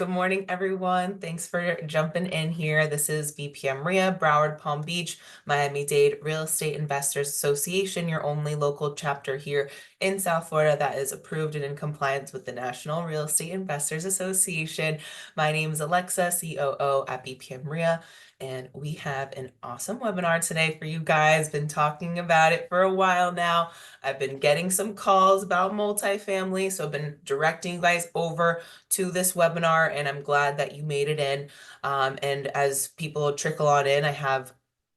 Good morning, everyone. Thanks for jumping in here. This is BPM RIA, Broward, Palm Beach, Miami-Dade Real Estate Investors Association, your only local chapter here in South Florida that is approved and in compliance with the National Real Estate Investors Association. My name is Alexa, COO at BPM RIA, and we have an awesome webinar today for you guys. Been talking about it for a while now. I've been getting some calls about multifamily, so I've been directing you guys over to this webinar, and I'm glad that you made it in. And as people trickle on in, I have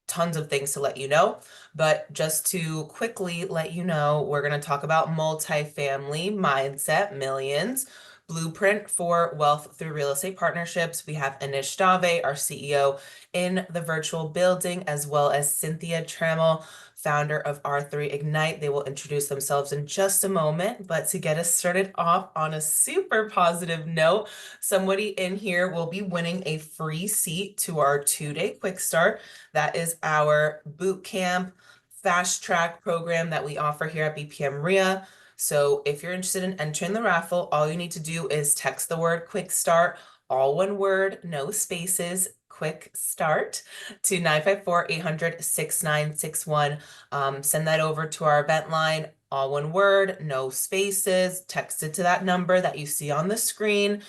tons of things to let you know. But just to quickly let you know, we're going to talk about multifamily mindset, millions. Blueprint for wealth through real estate partnerships. We have Anish Dave, our CEO, in the virtual building, as well as Cynthia Trammell, founder of R3 Ignite. They will introduce themselves in just a moment, but to get us started off on a super positive note, somebody in here will be winning a free seat to our 2-day quick start. That is our boot camp fast track program that we offer here at BPM RIA. So if you're interested in entering the raffle, all you need to do is text the word quick start, all one word, no spaces, quick start to 954-800-6961. Send that over to our event line, all one word, no spaces, text it to that number that you see on the screen.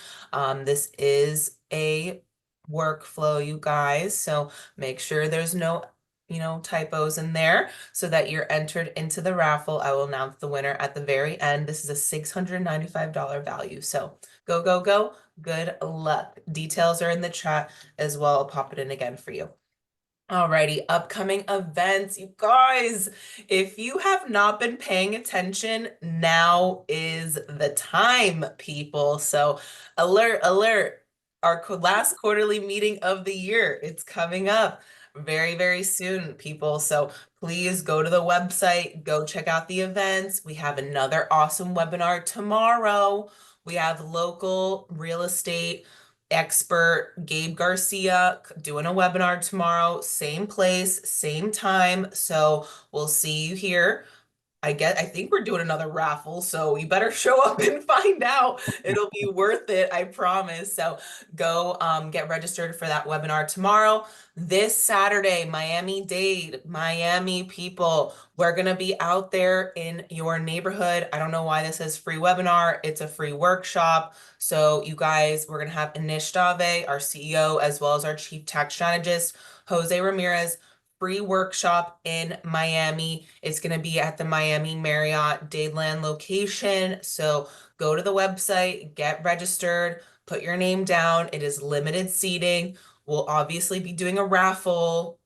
This is a workflow, you guys, so make sure there's no typos in there so that you're entered into the raffle. I will announce the winner at the very end. This is a $695 value. So go, go, go. Good luck. Details are in the chat as well. I'll pop it in again for you. Alrighty, upcoming events. You guys, if you have not been paying attention, now is the time, people. So alert, alert. Our last quarterly meeting of the year. It's coming up very, very soon, people. So please go to the website, go check out the events. We have another awesome webinar tomorrow. We have local real estate expert Gabe Garcia doing a webinar tomorrow, same place, same time. So we'll see you here. I think we're doing another raffle, so you better show up and find out. It'll be worth it, I promise. So go get registered for that webinar tomorrow. This Saturday, Miami-Dade, Miami people, we're gonna be out there in your neighborhood. I don't know why this is free webinar. It's a free workshop. So you guys, we're gonna have Anish Dave, our CEO, as well as our chief tax strategist, Jose Ramirez, free workshop in Miami. It's going to be at the Miami Marriott Dadeland location. So go to the website, get registered, put your name down. It is limited seating. We'll obviously be doing a raffle.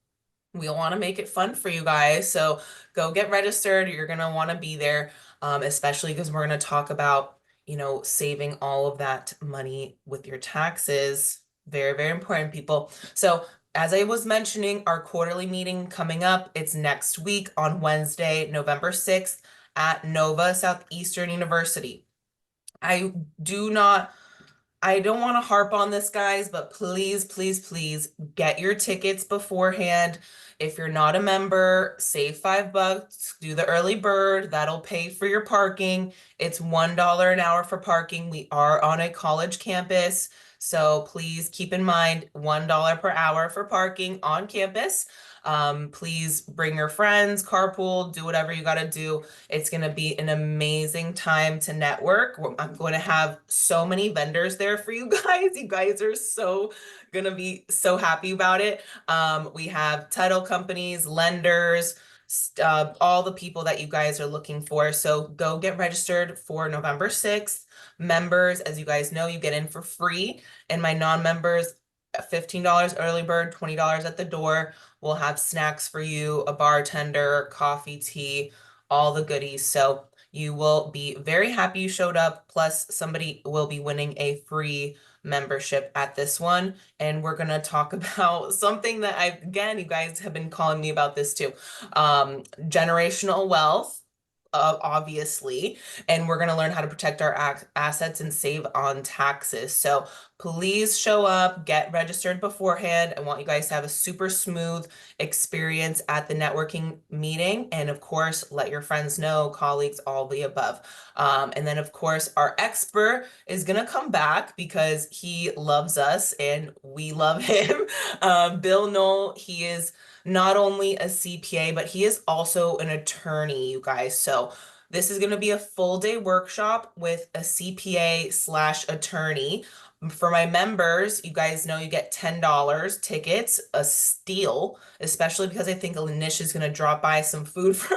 We want to make it fun for you guys. So go get registered. You're going to want to be there, especially because we're going to talk about, saving all of that money with your taxes. Very, very important, people. So as I was mentioning, our quarterly meeting coming up, it's next week on Wednesday, November 6th at Nova Southeastern University. I do not I don't want to harp on this, guys, but please, please, please get your tickets beforehand. If you're not a member, save $5, do the early bird. That'll pay for your parking. It's $1 an hour for parking. We are on a college campus, so please keep in mind $1 per hour for parking on campus. Please bring your friends, carpool, do whatever you got to do. It's going to be an amazing time to network. I'm going to have so many vendors there for you guys. You guys are so going to be so happy about it. We have title companies, lenders, all the people that you guys are looking for. So go get registered for November 6th. Members, as you guys know, you get in for free. And my non-members, $15 early bird, $20 at the door. We'll have snacks for you, a bartender, coffee, tea, all the goodies. So you will be very happy you showed up. Plus, somebody will be winning a free membership at this one. And we're going to talk about something that again, you guys have been calling me about this too. Generational wealth. Obviously, and we're going to learn how to protect our assets and save on taxes. So please show up, get registered beforehand. I want you guys to have a super smooth experience at the networking meeting. And of course, let your friends know, colleagues, all the above. And then, of course, our expert is going to come back because he loves us and we love him. Bill Knoll, he is not only a CPA, but he is also an attorney, you guys. So this is going to be a full day workshop with a CPA slash attorney. For my members, you guys know you get $10 tickets, a steal, especially because I think Anish is going to drop by some food for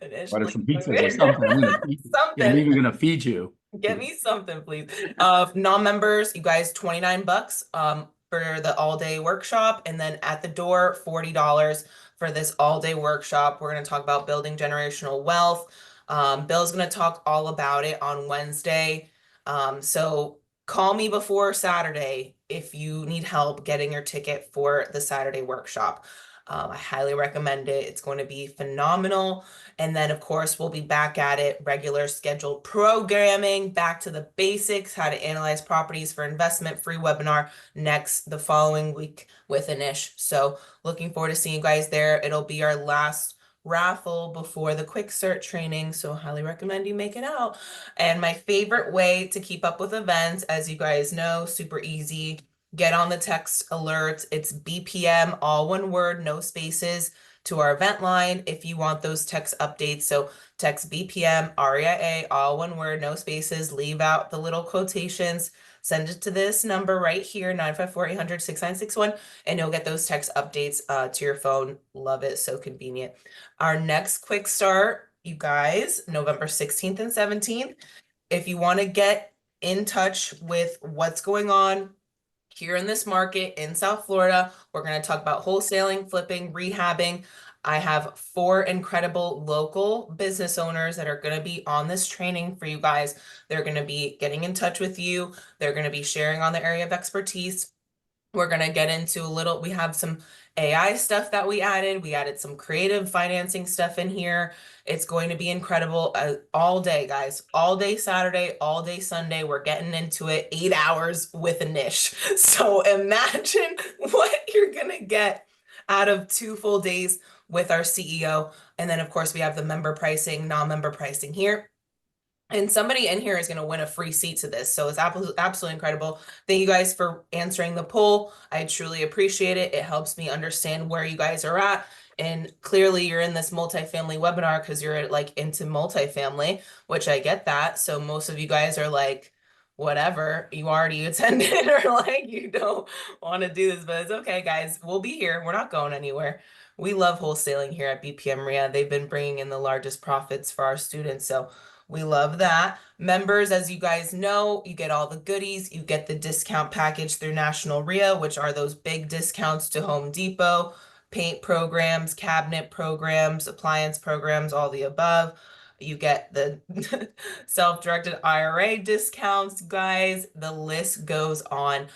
Anish, Order please. some pizzas or something. I'm gonna feed you. Yeah, I'm Something. even gonna feed you. Get me something, please. Non-members, you guys, 29 bucks for the all-day workshop, and then at the door, $40 for this all-day workshop. We're going to talk about building generational wealth. Bill's going to talk all about it on Wednesday. So call me before Saturday if you need help getting your ticket for the Saturday workshop. I highly recommend it. It's going to be phenomenal. And then, of course, we'll be back at it, regular scheduled programming, back to the basics, how to analyze properties for investment, free webinar next the following week with Anish. So looking forward to seeing you guys there. It'll be our last raffle before the quick start training, so highly recommend you make it out. And my favorite way to keep up with events, as you guys know, super easy. Get on the text alerts. It's BPM, all one word, no spaces, to our event line if you want those text updates. So text BPM, REIA, all one word, no spaces, leave out the little quotations, send it to this number right here, 954-800-6961, and you'll get those text updates to your phone. Love it, so convenient. Our next quick start, you guys, November 16th and 17th. If you want to get in touch with what's going on here in this market in South Florida, we're going to talk about wholesaling, flipping, rehabbing. I have 4 incredible local business owners that are going to be on this training for you guys. They're going to be getting in touch with you. They're going to be sharing on the area of expertise. We're going to get into a little, we have some AI stuff that we added. We added some creative financing stuff in here. It's going to be incredible all day, guys. All day Saturday, all day Sunday. We're getting into it 8 hours with a niche. So imagine what you're going to get out of 2 full days with our CEO. And then, of course, we have the member pricing, non-member pricing here. And somebody in here is going to win a free seat to this. So it's absolutely incredible. Thank you guys for answering the poll. I truly appreciate it. It helps me understand where you guys are at. And clearly you're in this multifamily webinar because you're like into multifamily, which I get that. So most of you guys are like, whatever, you already attended or like you don't want to do this, but it's okay, guys. We'll be here. We're not going anywhere. We love wholesaling here at BPM RIA. They've been bringing in the largest profits for our students. So we love that. Members, as you guys know, you get all the goodies. You get the discount package through National RIA, which are those big discounts to Home Depot, paint programs, cabinet programs, appliance programs, all the above. You get the self-directed IRA discounts, guys. The list goes on.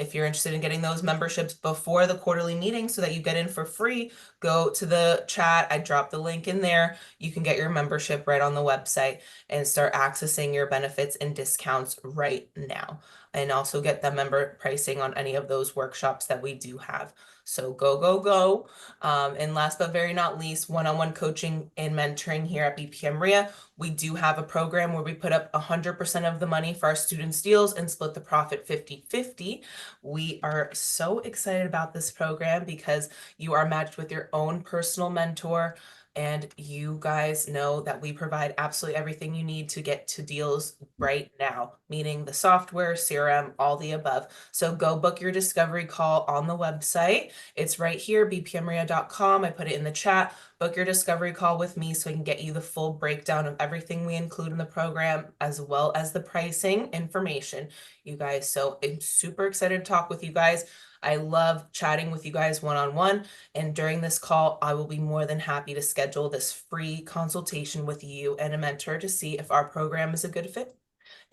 If you're interested in getting those memberships before the quarterly meeting so that you get in for free, go to the chat. I dropped the link in there. You can get your membership right on the website and start accessing your benefits and discounts right now. And also get the member pricing on any of those workshops that we do have. So go, go, go. And last but very not least, one-on-one coaching and mentoring here at BPM RIA. We do have a program where we put up 100% of the money for our students' deals and split the profit 50-50. We are so excited about this program because you are matched with your own personal mentor. And you guys know that we provide absolutely everything you need to get to deals right now, meaning the software, CRM, all the above. So go book your discovery call on the website. It's right here, bpmria.com. I put it in the chat. Book your discovery call with me so I can get you the full breakdown of everything we include in the program, as well as the pricing information, you guys. So I'm super excited to talk with you guys. I love chatting with you guys one-on-one. And during this call, I will be more than happy to schedule this free consultation with you and a mentor to see if our program is a good fit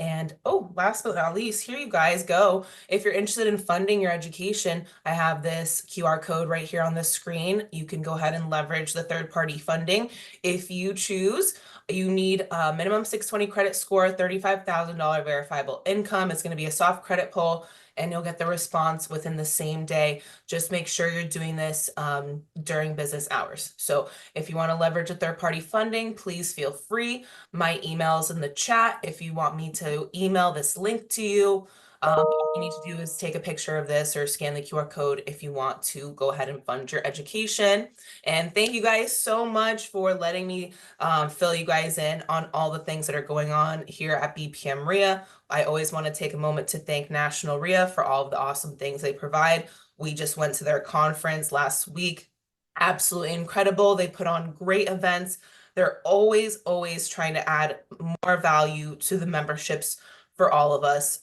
And oh, last but not least, here you guys go. If you're interested in funding your education, I have this QR code right here on the screen. You can go ahead and leverage the third-party funding if you choose. You need a minimum 620 credit score, $35,000 verifiable income. It's going to be a soft credit pull, and you'll get the response within the same day. Just make sure you're doing this during business hours. So if you want to leverage a third-party funding, please feel free. My email's in the chat if you want me to email this link to you. All you need to do is take a picture of this or scan the QR code if you want to go ahead and fund your education. And thank you guys so much for letting me fill you guys in on all the things that are going on here at BPM RIA. I always want to take a moment to thank National RIA for all of the awesome things they provide. We just went to their conference last week. Absolutely incredible. They put on great events. They're always trying to add more value to the memberships for all of us,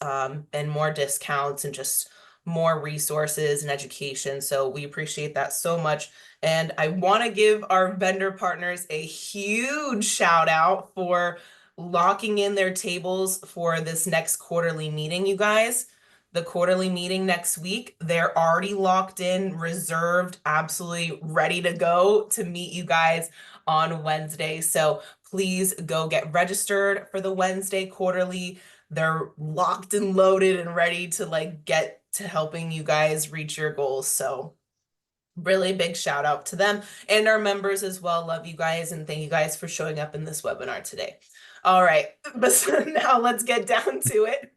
and more discounts and just more resources and education. So we appreciate that so much. And I want to give our vendor partners a huge shout out for locking in their tables for this next quarterly meeting, you guys. The quarterly meeting next week, they're already locked in, reserved, absolutely ready to go to meet you guys on Wednesday. So please go get registered for the Wednesday quarterly. They're locked and loaded and ready to like get to helping you guys reach your goals. So really big shout out to them and our members as well. Love you guys and thank you guys for showing up in this webinar today. All right, but so now let's get down to it.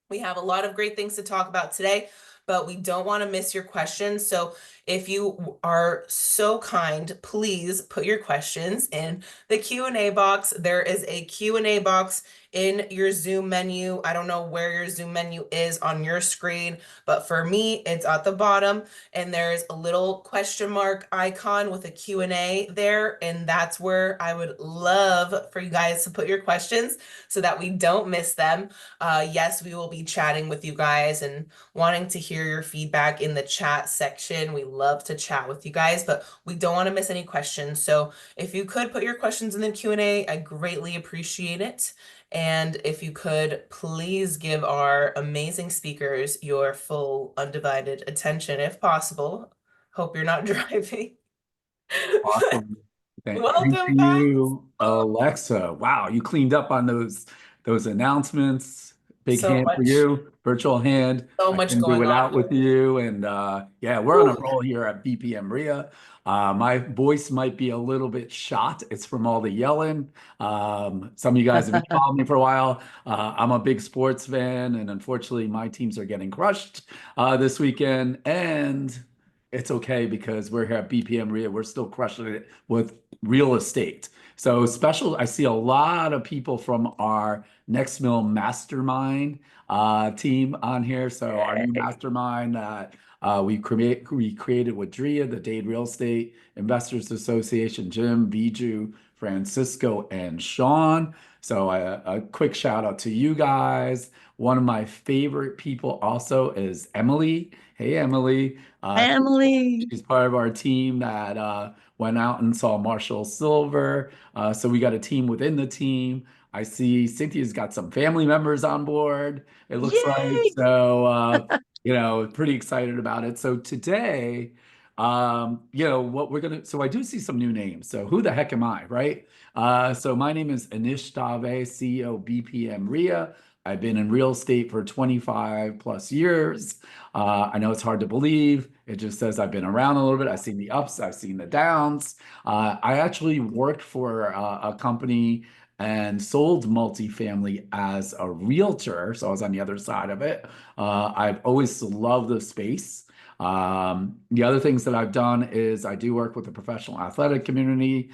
We have a lot of great things to talk about today, but we don't want to miss your questions. So if you are so kind, please put your questions in the Q&A box. There is a Q&A box in your Zoom menu. I don't know where your Zoom menu is on your screen, but for me, it's at the bottom and there's a little question mark icon with a Q&A there. And that's where I would love for you guys to put your questions so that we don't miss them. Yes, we will be chatting with you guys and wanting to hear your feedback in the chat section. We love to chat with you guys, but we don't want to miss any questions. So if you could put your questions in the Q&A, I greatly appreciate it. And if you could please give our amazing speakers your full undivided attention if possible. Hope you're not driving. Awesome. Thank Welcome, guys. you, Alexa. Wow, you cleaned up on those announcements. Big So hand for much, you, virtual hand. so I much can do going without on. with you. And yeah, we're on a Whew. roll here at BPM RIA. My voice might be a little bit shot. It's from all the yelling. Some of you guys have been following me for a while. I'm a big sports fan, and unfortunately, my teams are getting crushed this weekend. And it's okay because we're here at BPM RIA. We're still crushing it with real estate. So special, I see a lot of people from our Next Mill Mastermind team on here. So our new mastermind that we created with DRIA, the Dade Real Estate Investors Association, Jim, Viju, Francisco, and Sean. So a quick shout out to you guys. One of my favorite people also is Emily. Hey, Emily. Family. She's part of our team that went out and saw Marshall Silver. So we got a team within the team. I see Cynthia's got some family members on board, it looks like. Yay! So, pretty excited about it. So today, what we're going to, so I do see some new names. So who the heck am I, right? So my name is Anish Dave, CEO BPM RIA. I've been in real estate for 25 plus years. I know it's hard to believe. It just says I've been around a little bit. I've seen the ups, I've seen the downs. I actually worked for a company and sold multifamily as a realtor. So I was on the other side of it. I've always loved the space. The other things that I've done is I do work with the professional athletic community.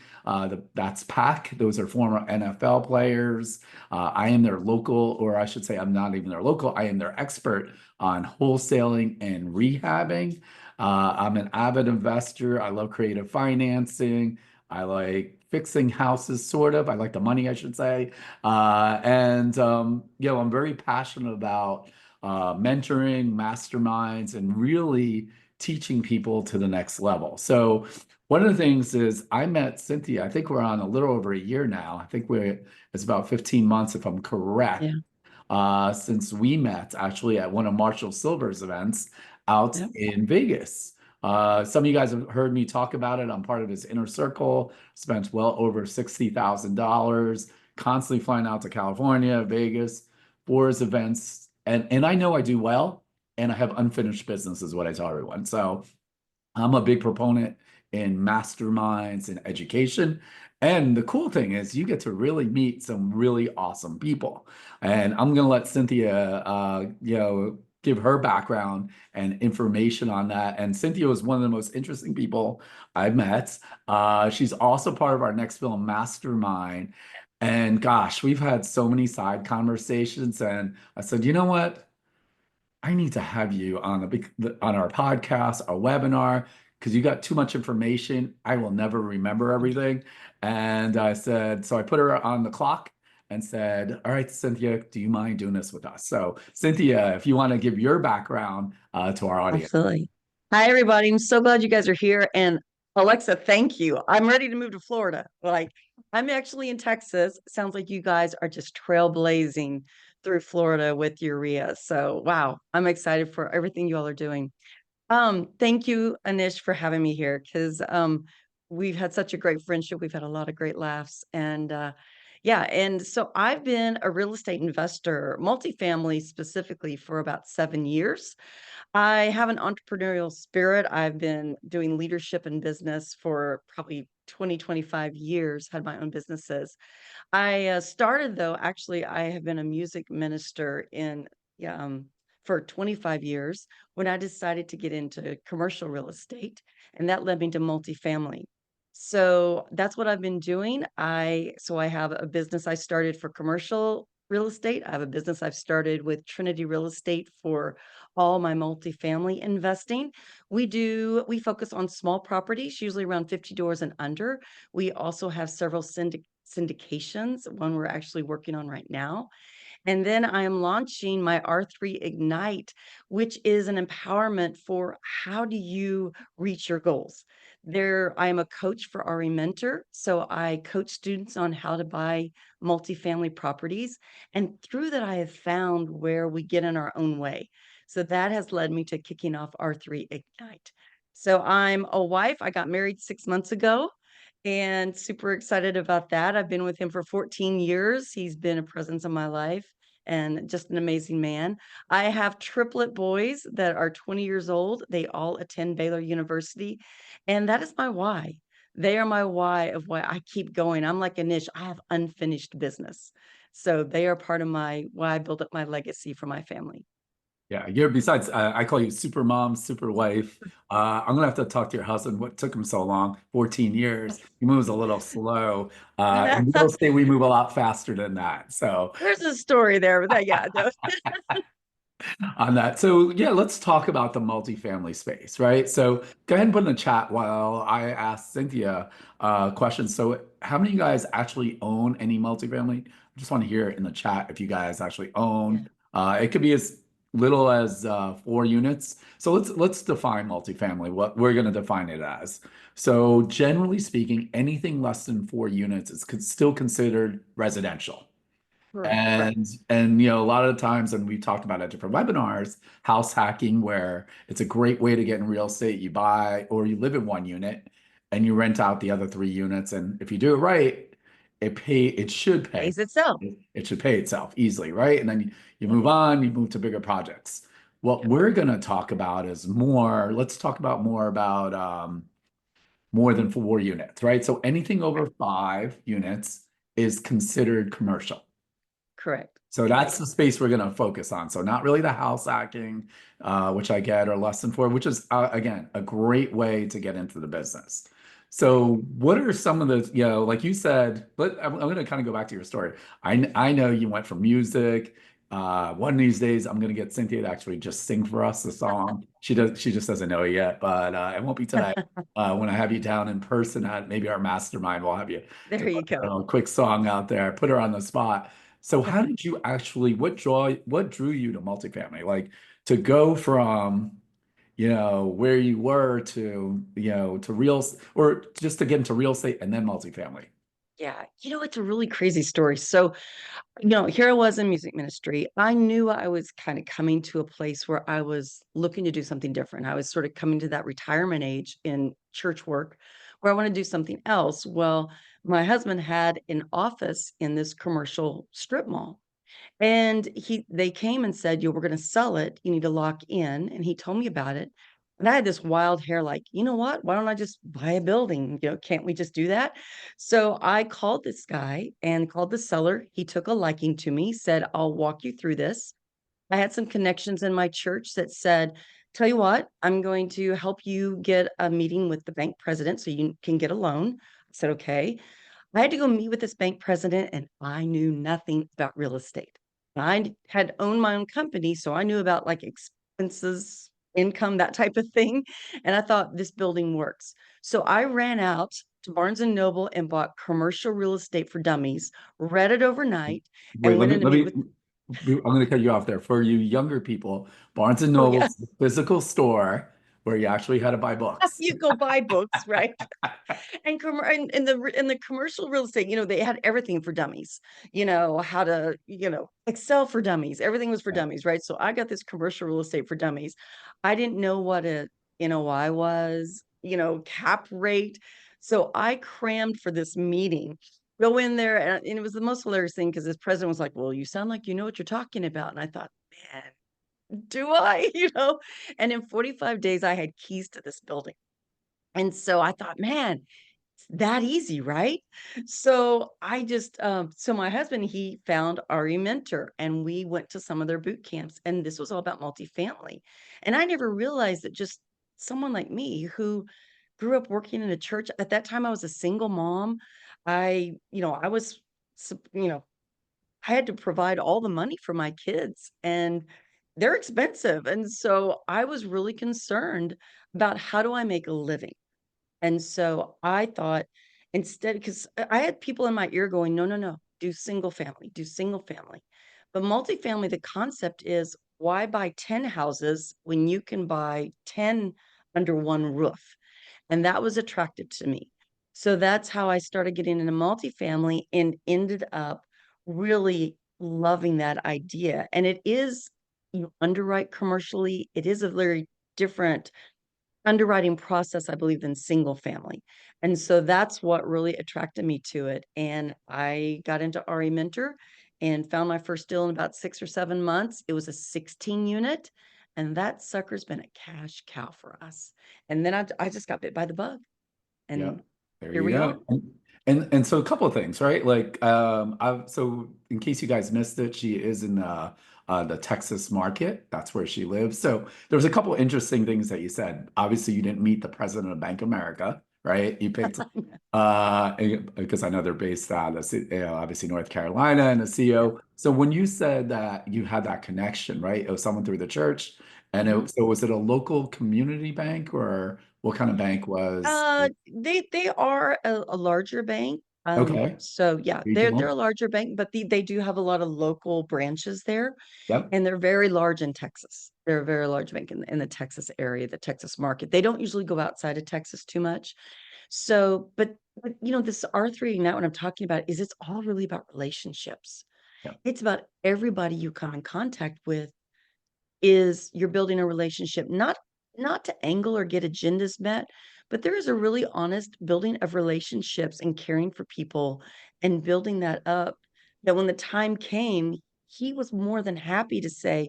That's PAC. Those are former NFL players. I am their local, or I should say, I'm not even their local. I am their expert on wholesaling and rehabbing. I'm an avid investor. I love creative financing. I like fixing houses, sort of. I like the money, I should say. I'm very passionate about mentoring, masterminds, and really teaching people to the next level. So one of the things is I met Cynthia. I think we're on a little over a year now. I think it's about 15 months, if I'm correct. Yeah. since we met actually at one of Marshall Silver's events out Yep. in Vegas. Some of you guys have heard me talk about it. I'm part of his inner circle, spent well over $60,000, constantly flying out to California, Vegas for his events. And I know I do well, and I have unfinished business, is what I tell everyone. So I'm a big proponent in masterminds and education. And the cool thing is you get to really meet some really awesome people. And I'm going to let Cynthia, give her background and information on that. And Cynthia was one of the most interesting people I've met. She's also part of our Next Film Mastermind. And gosh, we've had so many side conversations. And I said, you know what? I need to have you on on our podcast, our webinar, because you got too much information. I will never remember everything. And I said, so I put her on the clock and said, all right, Cynthia, do you mind doing this with us? So Cynthia, if you want to give your background to our audience. Absolutely. Hi, everybody. I'm so glad you guys are here. And Alexa, thank you. I'm ready to move to Florida. Like, I'm actually in Texas. Sounds like you guys are just trailblazing through Florida with urea. So, wow, I'm excited for everything you all are doing. Thank you, Anish, for having me here because we've had such a great friendship. We've had a lot of great laughs. And yeah, and so I've been a real estate investor, multifamily specifically, for about 7 years. I have an entrepreneurial spirit. I've been doing leadership in business for probably 20, 25 years, had my own businesses. I started though, actually, I have been a music minister in yeah, for 25 years when I decided to get into commercial real estate, and that led me to multifamily. So that's what I've been doing. I have a business I started for commercial real estate. I have a business I've started with Trinity Real Estate for all my multifamily investing. We focus on small properties, usually around 50 doors and under. We also have several syndications, one we're actually working on right now. And then I am launching my R3 Ignite, which is an empowerment for how do you reach your goals. There, I am a coach for RE Mentor. So I coach students on how to buy multifamily properties. And through that, I have found where we get in our own way. So that has led me to kicking off R3 Ignite. So I'm a wife. I got married 6 months ago and super excited about that. I've been with him for 14 years. He's been a presence in my life and just an amazing man. I have triplet boys that are 20 years old. They all attend Baylor University, and that is my why. They are my why of why I keep going. I'm like a niche. I have unfinished business. So they are part of my why I built up my legacy for my family. Yeah, you're besides, I call you super mom, super wife. I'm gonna have to talk to your husband. What took him so long? 14 years. He moves a little slow. In real estate, we move a lot faster than that. So There's a story there, but yeah, no. on that. So yeah, let's talk about the multifamily space, right? So go ahead and put in the chat while I ask Cynthia questions. So how many of you guys actually own any multifamily? I just want to hear in the chat if you guys actually Yeah, own. It could be as little as 4 units. So let's define multifamily, what we're going to define it as. So generally speaking, anything less than 4 units is still considered residential. correct. And a lot of the times, and we talked about it at different webinars, house hacking, where it's a great way to get in real estate. You buy or you live in 1 unit and you rent out the other 3 units. And if you do it right, it should pay. Pays itself. It should pay itself easily, right? And then you Yep, move on, you move to bigger projects. What yep, we're going to talk about is let's talk about more about more than 4 units, right? So anything over 5 units is considered commercial. correct. So Correct. that's the space we're going to focus on. So not really the house hacking, which I get, or less than 4, which is again a great way to get into the business. So what are some of the, like you said, I'm going to kind of go back to your story. I know you went from music. One of these days, I'm going to get Cynthia to actually just sing for us the song. She just doesn't know it yet, but it won't be today. When I have you down in person at maybe our mastermind, we'll have you to There you put go. a quick song out there, put her on the spot. So how did you actually, what drew you to multifamily? Like to go from, where you were to, to or just to get into real estate and then multifamily. Yeah, it's a really crazy story. So, here I was in music ministry. I knew I was kind of coming to a place where I was looking to do something different. I was sort of coming to that retirement age in church work where I want to do something else. Well, my husband had an office in this commercial strip mall. And they came and said, we're going to sell it. You need to lock in. And he told me about it. And I had this wild hair, like, you know what? Why don't I just buy a building? Can't we just do that? So I called this guy and called the seller. He took a liking to me, said, I'll walk you through this. I had some connections in my church that said, tell you what, I'm going to help you get a meeting with the bank president so you can get a loan. I said, okay. I had to go meet with this bank president, and I knew nothing about real estate. I had owned my own company, so I knew about like expenses, income, that type of thing. And I thought this building works. So I ran out to Barnes and Noble and bought Commercial Real Estate for Dummies, read it overnight, Wait, and went in to meet with. I'm going to cut you off there. For you younger people, Barnes and Oh yeah, Noble's the physical store where you actually had to buy books. you go buy books, right? And in the commercial real estate, they had everything for dummies. How to, Excel for dummies. Everything was for Yeah. dummies, right? So I got this commercial real estate for dummies. I didn't know what a NOI was, cap rate. So I crammed for this meeting. Go in there, and it was the most hilarious thing because this president was like, "Well, you sound like you know what you're talking about." And I thought, man, do I? And in 45 days, I had keys to this building. And so I thought, man, it's that easy, right? So I just, so my husband, he found RE Mentor and we went to some of their boot camps. And this was all about multifamily. And I never realized that just someone like me who grew up working in a church, at that time I was a single mom. I was, sup- you know, I had to provide all the money for my kids and they're expensive. And so I was really concerned about how do I make a living? And so I thought instead, because I had people in my ear going, no, no, no, do single family. But multifamily, the concept is why buy 10 houses when you can buy 10 under one roof? And that was attractive to me. So that's how I started getting into multifamily and ended up really loving that idea. And it is, you underwrite commercially, it is a very different underwriting process, I believe, than single family. And so that's what really attracted me to it. And I got into RE Mentor and found my first deal in about 6 or 7 months. It was a 16 unit, and that sucker's been a cash cow for us. And then I just got bit by the bug, Yeah, and there here you we are. go. And so a couple of things, right? Like so in case you guys missed it, she is in the Texas market. That's where she lives. So there was a couple of interesting things that you said. Obviously, you didn't meet the president of Bank of America, right? You picked because I know they're based out of obviously North Carolina and a Yep. CEO. So when you said that you had that connection, right? It was someone through the church. And Mhm. so was it a local community bank or what kind of bank was? They are a larger bank. Okay. So yeah, they're a Regional. larger bank, but they do have a lot of local branches there. Yep. And they're very large in Texas. They're a very large bank in the Texas area, the Texas market. They don't usually go outside of Texas too much. So, but this R3 now, what I'm talking about is it's all really about relationships. Yep. It's about everybody you come in contact with is you're building a relationship, not to angle or get agendas met, but there is a really honest building of relationships and caring for people and building that up, that when the time came, he was more than happy to say,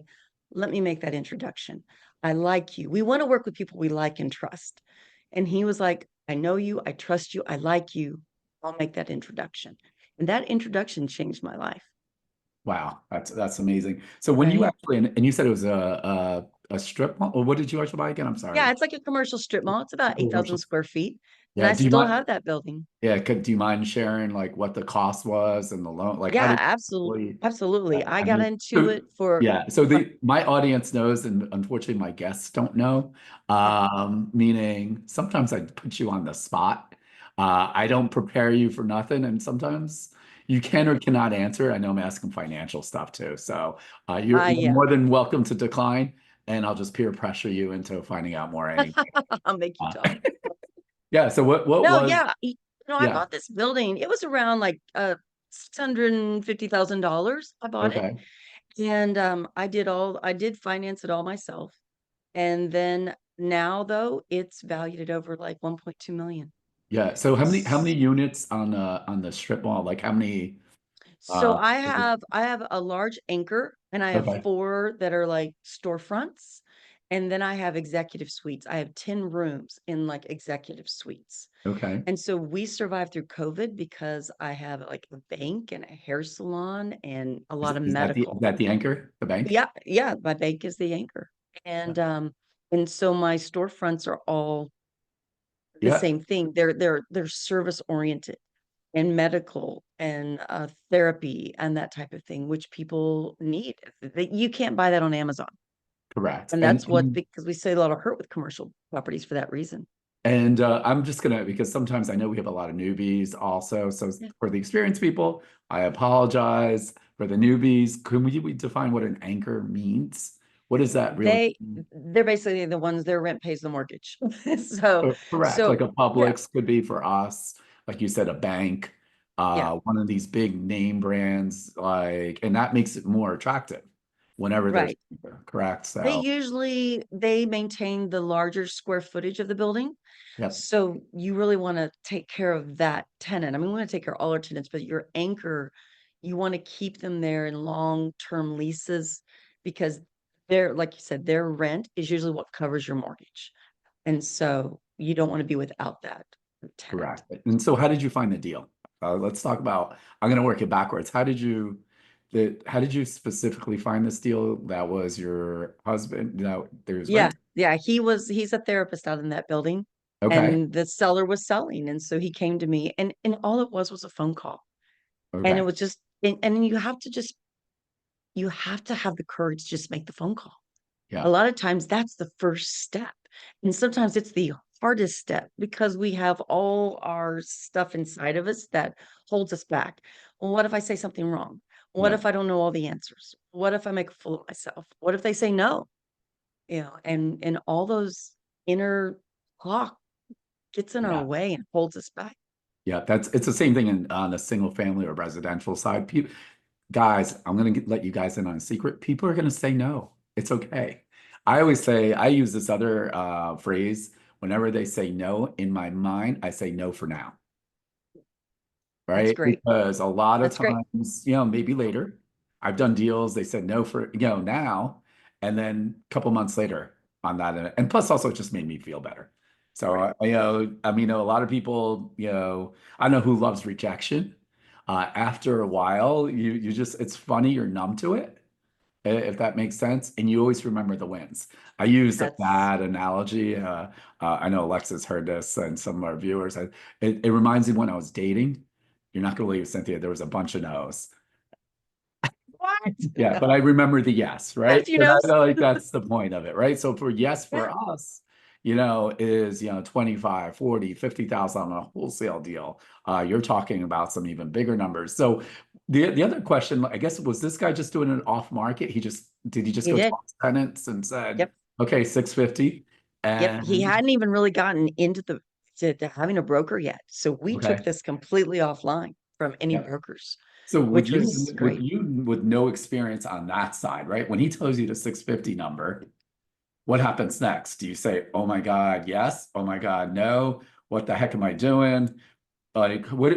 let me make that introduction. I like you. We want to work with people we like and trust. And he was like, I know you, I trust you, I like you. I'll make that introduction. And that introduction changed my life. Wow, that's amazing. So when you Right. actually and you said it was a strip mall, or what did you actually buy again? I'm Yeah, sorry. it's like a commercial strip mall. It's about 8,000 Commercial. square feet, and Yeah. I Do you still mind? have that building. Yeah. Do you mind sharing like what the cost was and the loan? Like how Yeah, did absolutely, you absolutely. I I got mean, into so it for yeah. So uh, my audience knows, and unfortunately my guests don't know. Meaning sometimes I put you on the spot. I don't prepare you for nothing, and sometimes you can or cannot answer. I know I'm asking financial stuff too, so you're yeah, more than welcome to decline, and I'll just peer pressure you into finding out more anyway. I'll make you Uh, talk. yeah. So what No, was yeah. I Yeah. bought this building. It was around like $650,000. I bought it. Okay. And I did finance it all myself. And then now though, it's valued at over like 1.2 million. Yeah. So how many S- units on the strip mall? Like how many So is it? I have a large anchor and I have Okay. four that are like storefronts. And then I have executive suites. I have 10 rooms in like executive suites. Okay. And so we survived through COVID because I have like a bank and a hair salon and a lot of Is that the is medical. that the anchor, the bank? Yeah, yeah, my bank is the anchor. Yeah. And so my storefronts are all the Yeah. same thing. They're service oriented and medical and therapy and that type of thing, which people need. You can't buy that on Amazon. Correct. And And that's what because we say a lot of hurt with commercial properties for that reason. I'm just gonna, because sometimes I know we have a lot of newbies also. So Yeah. for the experienced people, I apologize. For the newbies, can we define what an anchor means? What does that really mean? They're basically the ones their rent pays the mortgage. So Correct. Like so a yeah, Publix could be for us, like you said, a bank, yeah, one of these big name brands, like, and that makes it more attractive whenever there's right. correct. So They maintain the larger square footage of the building. yep, So you really want to take care of that tenant. I mean, we want to take care of all our tenants, but your anchor, you want to keep them there in long-term leases because they're, like you said, their rent is usually what covers your mortgage. And so you don't want to be without that tenant. correct. And so how did you find the deal? Let's talk about, I'm gonna work it backwards. How did you specifically find this deal? That was your husband, that there's Yeah, rent? yeah, he's a therapist out in that building Okay, and the seller was selling. And so he came to me and all it was a phone call. And it okay, was just, and you have to have the courage to just make the phone call. A yeah, lot of times that's the first step. And sometimes it's the hardest step because we have all our stuff inside of us that holds us back. Well, what if I say something wrong? What yeah, if I don't know all the answers? What if I make a fool of myself? What if they say no? And all those inner clock gets in our yeah. way and holds us back. Yeah, it's the same thing on the single family or residential side. Guys, I'm gonna let you guys in on a secret. People are gonna say no. It's okay. I always say I use this other phrase whenever they say no. In my mind, I say no for now, That's right? great. Because a lot of That's great. times, maybe later, I've done deals. They said no for now, and then a couple months later on that, and plus also it just made me feel better. So Right. I mean, a lot of people, I know who loves rejection. After a while, you just it's funny, you're numb to it, if that makes sense, and you always remember the wins. I used a That's bad analogy. I know Alexa's heard this and some of our viewers. It reminds me when I was dating. You're not going to believe, Cynthia, there was a bunch of no's. what? Yeah, but I remember the yes, right? Yes, you And know. I feel like that's the point of it, right? So for yes for Yeah. us, is 25, 40, 50,000 on a wholesale deal. You're talking about some even bigger numbers. So the other question, I guess, was this guy just doing it off market? Did he just He go did. talk to tenants and said, Yep. okay, 650? Yep. He And hadn't even really gotten into to having a broker yet. So we took okay. this completely offline from any Yeah. brokers, So which was great. with no experience on that side, right? When he tells you the 650 number, what happens next? Do you say, "Oh my God, yes. Oh my God, no. What the heck am I doing?" Like, what,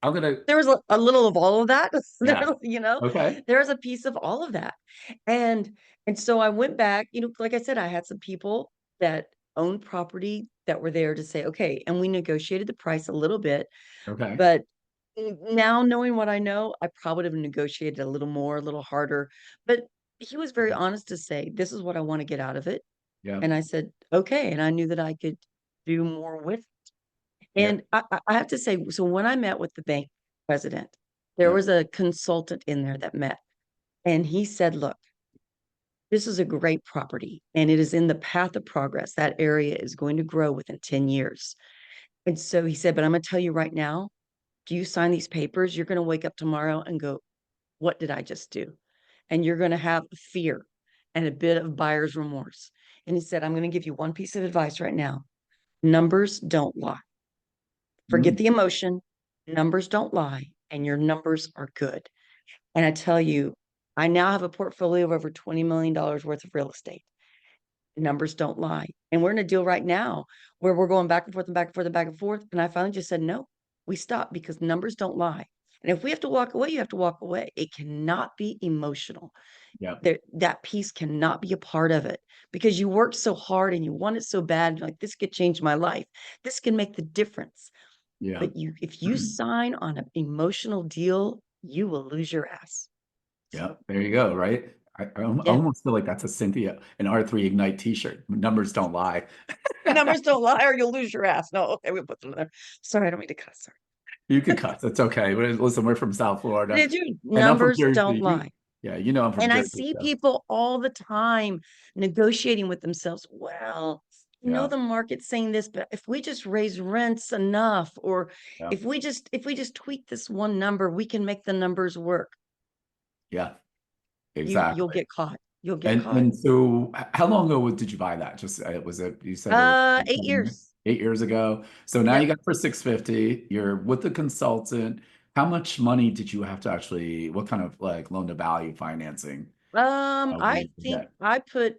I'm gonna, There was a little of all of that. yeah. You know, Okay. there was a piece of all of that. And and so I went back, like I said, I had some people that owned property that were there to say, okay, and we negotiated the price a little bit, Okay. but now knowing what I know, I probably would have negotiated a little more, a little harder. But he was very honest to say, this is what I want to get out of it. Yeah. And I said, okay. And I knew that I could do more with Yeah. and I have to say, so when I met with the bank president, there Yeah. was a consultant in there that met, and he said, look, this is a great property and it is in the path of progress. That area is going to grow within 10 years. And so he said, but I'm going to tell you right now, do you sign these papers? You're going to wake up tomorrow and go, what did I just do? And you're going to have fear and a bit of buyer's remorse. And he said, I'm going to give you one piece of advice right now. Numbers don't lie. Forget the emotion. Numbers don't lie, and your numbers are good. And I tell you, I now have a portfolio of over $20 million worth of real estate. Numbers don't lie. And we're in a deal right now where we're going back and forth and back and forth and back and forth. And I finally just said, no, we stop because numbers don't lie. And if we have to walk away, you have to walk away. It cannot be emotional. Yep. That piece cannot be a part of it because you worked so hard and you want it so bad. Like, this could change my life. This can make the difference. Yeah. But if you sign on an emotional deal, you will lose your ass. Yeah, there you go, right? I Yeah. almost feel like that's a Cynthia, an R3 Ignite t-shirt. Numbers don't lie. Numbers don't lie or you'll lose your ass. No, okay, we put them there. Sorry, I don't mean to cuss. Sorry. You could cuss. It's okay. Listen, we're from South Florida, Did you? and I'm from Numbers don't Jersey. lie. Yeah, you know I'm from And I Jersey, see so people all the time negotiating with themselves. Well, yeah, the market's saying this, but if we just raise rents enough, or yeah, if we just tweak this one number, we can make the numbers work. yeah, You'll exactly. get caught. You'll get And caught. and so, how long ago did you buy that? Just was it? You said it was 8 years. 8 years ago. So now you Yep. got it for 650. You're with the consultant. How much money did you have to actually? What kind of like loan to value financing? Were I you able to think get? I put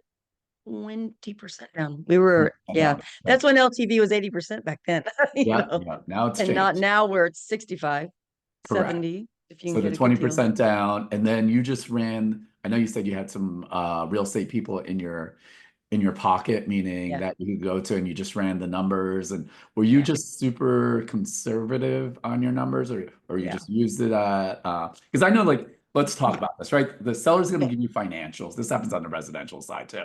20% down. We were, yeah. Down. That's when LTV was 80% back then, Yeah, yeah. Now it's and not changed. now where it's 65, Correct. 70, if you So can the get a good deal. 20% down, and then you just ran. I know you said you had some real estate people in your pocket, meaning Yeah. that you could go to and you just ran the numbers. And were you Yeah. just super conservative on your numbers, or you Yeah. just used it at because I know, like, let's talk Yeah. about this, right? The seller's going to Okay. give you financials. This happens on the residential side too.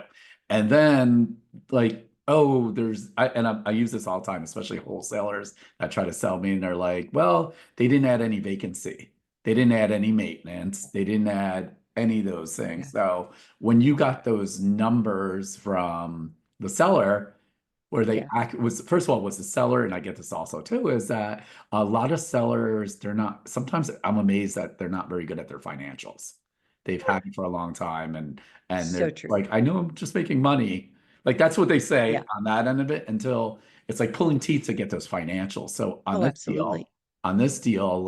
And then, like, oh, I use this all the time, especially wholesalers that try to sell me, and they're like, well, they didn't add any vacancy. They didn't add any maintenance. They didn't add any of those Yeah. things. So when you got those numbers from the seller, where they Yeah. was first of all was the seller, and I get this also too, is that a lot of sellers, they're not, sometimes I'm amazed that they're not very good at their financials. They've had it for a long time, and So they're true. like, I know I'm just making money. Like, that's what they say Yeah. on that end of it, until it's like pulling teeth to get those financials. So Oh, absolutely. on this deal,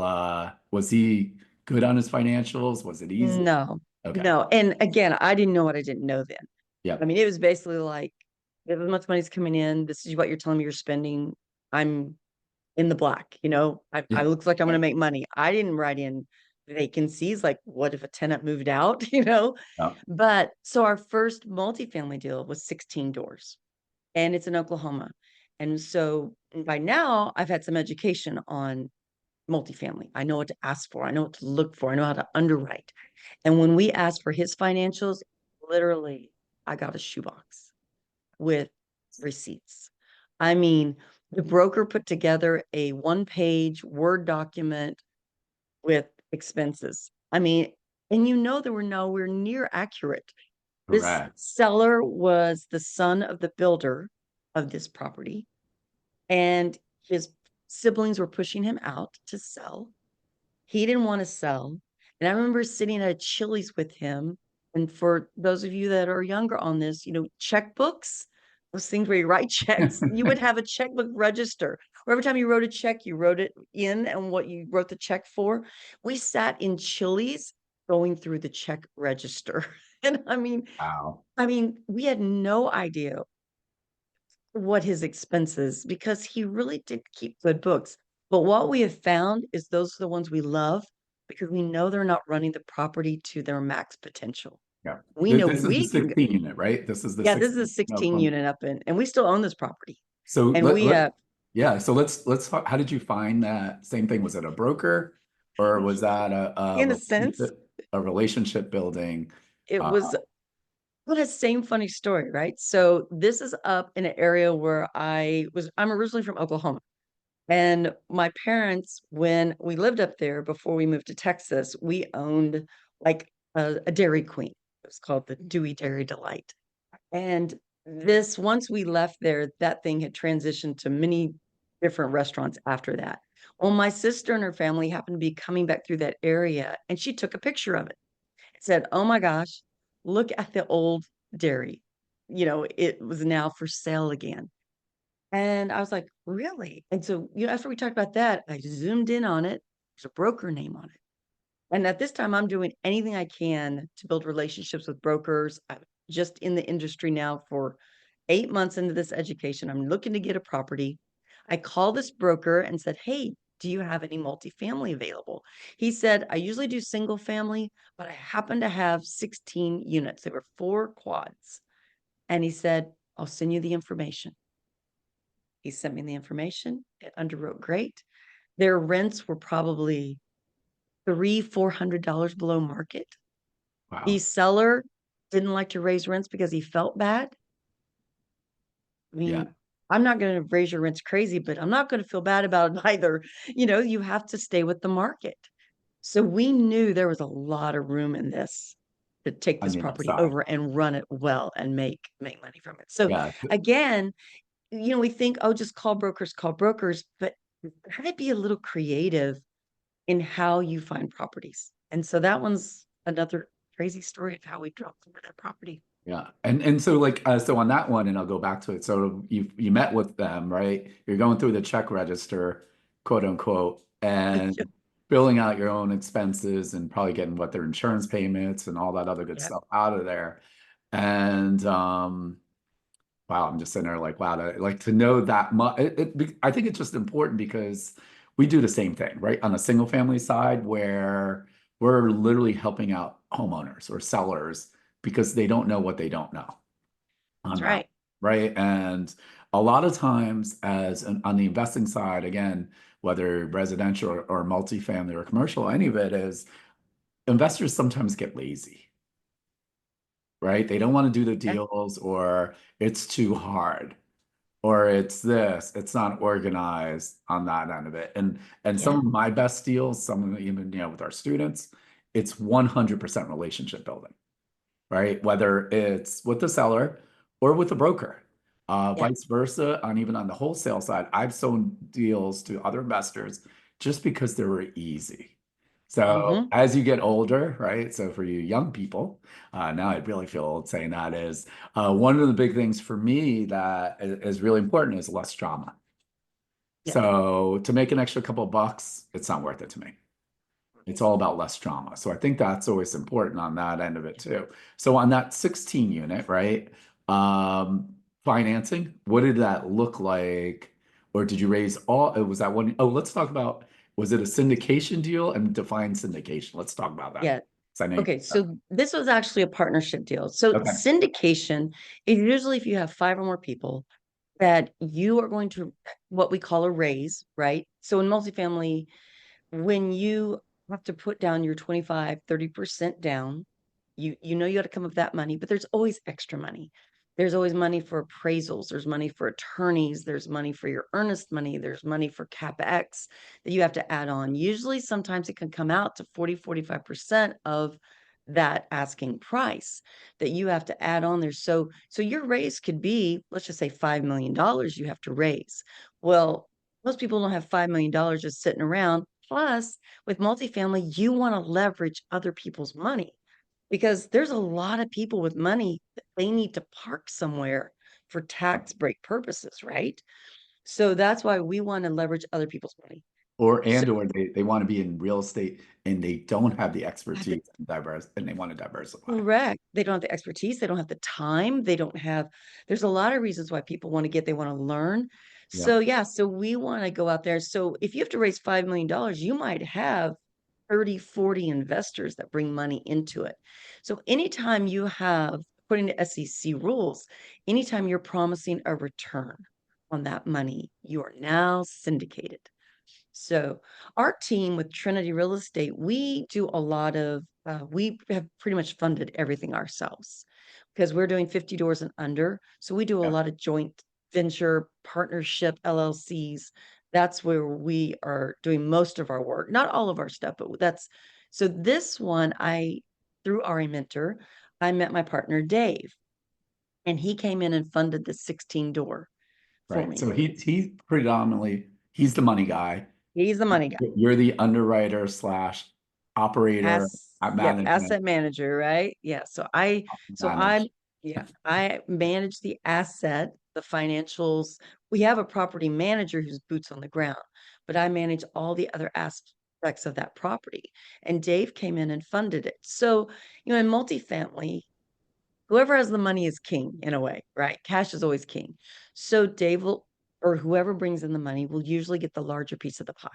was he good on his financials? Was it easy? No, Okay. no. And again, I didn't know what I didn't know then. I Yep. mean, it was basically like, this much money's coming in. This is what you're telling me you're spending. I'm in the black, I Yeah. looks like I'm going to Right. make money. I didn't write in vacancies. Like, what if a tenant moved out, Yep. But so our first multifamily deal was 16 doors, and it's in Oklahoma. And so by now I've had some education on multifamily. I know what to ask for. I know what to look for. I know how to underwrite. And when we asked for his financials, literally, I got a shoebox with receipts. I mean, the broker put together a one-page Word document with expenses. I mean, and they were nowhere near accurate. This Correct. seller was the son of the builder of this property, and his siblings were pushing him out to sell. He didn't want to sell. And I remember sitting at a Chili's with him. And for those of you that are younger on this, checkbooks, those things where you write checks, you would have a checkbook register. Or every time you wrote a check, you wrote it in and what you wrote the check for. We sat in Chili's going through the check register. And Wow. we had no idea what his expenses, because he really did keep good books. But what we have found is those are the ones we love because we know they're not running the property to their max potential. Yeah. We know This is the we can, 16 unit, right? This is the yeah, this is a 16. 16 Oklahoma. unit up in, and we still own this property. So And we have, yeah. So let's talk. How did you find that? Same thing. Was it a broker, or was that in a sense, a relationship building? it Uh, was well, the same funny story, right? So this is up in an area where I'm originally from Oklahoma. And my parents, when we lived up there before we moved to Texas, we owned like a Dairy Queen. It was called the Dewey Dairy Delight. And once we left there, that thing had transitioned to many different restaurants after that. Well, my sister and her family happened to be coming back through that area, and she took a picture of it. Said, "Oh my gosh, look at the old dairy. It was now for sale again." And I was like, really? And so, after we talked about that, I zoomed in on it. There's a broker name on it. And at this time, I'm doing anything I can to build relationships with brokers. I'm just in the industry now for 8 months into this education. I'm looking to get a property. I called this broker and said, hey, do you have any multifamily available? He said, I usually do single family, but I happen to have 16 units. There were 4 quads. And he said, I'll send you the information. He sent me the information. It underwrote great. Their rents were probably $300-400 below market. The Wow. seller didn't like to raise rents because he felt bad. I Yeah. mean, I'm not going to raise your rents crazy, but I'm not going to feel bad about it either. You have to stay with the market. So we knew there was a lot of room in this to take On this the property upside. over and run it well and make money from it. So Yeah. again, we think, oh, just call brokers, but try to be a little creative in how you find properties. And so that one's another crazy story of how we dropped over that property. Yeah. And so like so on that one, and I'll go back to it. So you met with them, right? You're going through the check register, quote unquote, and billing out your own expenses and probably getting what their insurance payments and all that other good Yeah, stuff out of there. And wow, I'm just sitting there like, wow, like to know that much. I think it's just important because we do the same thing, right? On a single family side, where we're literally helping out homeowners or sellers because they don't know what they don't know on that's that, right. right? And a lot of times, on the investing side, again, whether residential or multifamily or commercial, any of it is investors sometimes get lazy, right? They don't want to do the Yeah, deals or it's too hard or it's this, it's not organized on that end of it. And some yeah, of my best deals, some of them even, with our students, it's 100% relationship building, right? Whether it's with the seller or with the broker. yeah. Vice versa, and even on the wholesale side, I've sold deals to other investors just because they were easy. So Mm-hmm. as you get older, right? So for you young people, now I really feel old saying that is one of the big things for me that is really important is less drama. Yeah, So to make an extra couple of bucks, it's not worth it to me. It's all about less drama. So I think that's always important on that end of it too. So on that 16 unit, right? Um, Financing, what did that look like? Or did you raise all, was that one? Oh, let's talk about, was it a syndication deal and define syndication? Let's talk about that. yeah. 'Cause I know Okay, so this was actually a partnership deal. So okay. syndication is usually if you have 5 or more people that you are going to what we call a raise, right? So in multifamily, when you have to put down your 25-30% down, you got to come up with that money, but there's always extra money. There's always money for appraisals, there's money for attorneys, there's money for your earnest money, there's money for capex that you have to add on. Usually sometimes it can come out to 40-45% of that asking price that you have to add on there. So your raise could be, let's just say $5 million you have to raise. Well, most people don't have $5 million just sitting around. Plus, with multifamily, you want to leverage other people's money because there's a lot of people with money that they need to park somewhere for tax break purposes, right? So that's why we want to leverage other people's money. So Or they want to be in real estate and they don't have the expertise and diverse and they want to diversify. correct. They don't have the expertise, they don't have the time, they don't have there's a lot of reasons why people want to they want to learn. Yeah. So yeah, so we want to go out there. So if you have to raise $5 million, you might have 30, 40 investors that bring money into it. So anytime you have, according to SEC rules, anytime you're promising a return on that money, you are now syndicated. So our team with Trinity Real Estate, we do a lot of, we have pretty much funded everything ourselves because we're doing 50 doors and under. So we do a Yeah. lot of joint venture partnership LLCs. That's where we are doing most of our work, not all of our stuff, but so this one, through our mentor, I met my partner, Dave, and he came in and funded the 16 door for Right. So me. he predominantly he's the money guy. He's the money guy. You're the underwriter slash operator at Yep, management. asset manager, right? Yeah. So I Manage. yeah, I manage the asset the financials. We have a property manager who's boots on the ground, but I manage all the other aspects of that property. And Dave came in and funded it. So, in multifamily, whoever has the money is king in a way, right? Cash is always king. So Dave will, or whoever brings in the money will usually get the larger piece of the pie.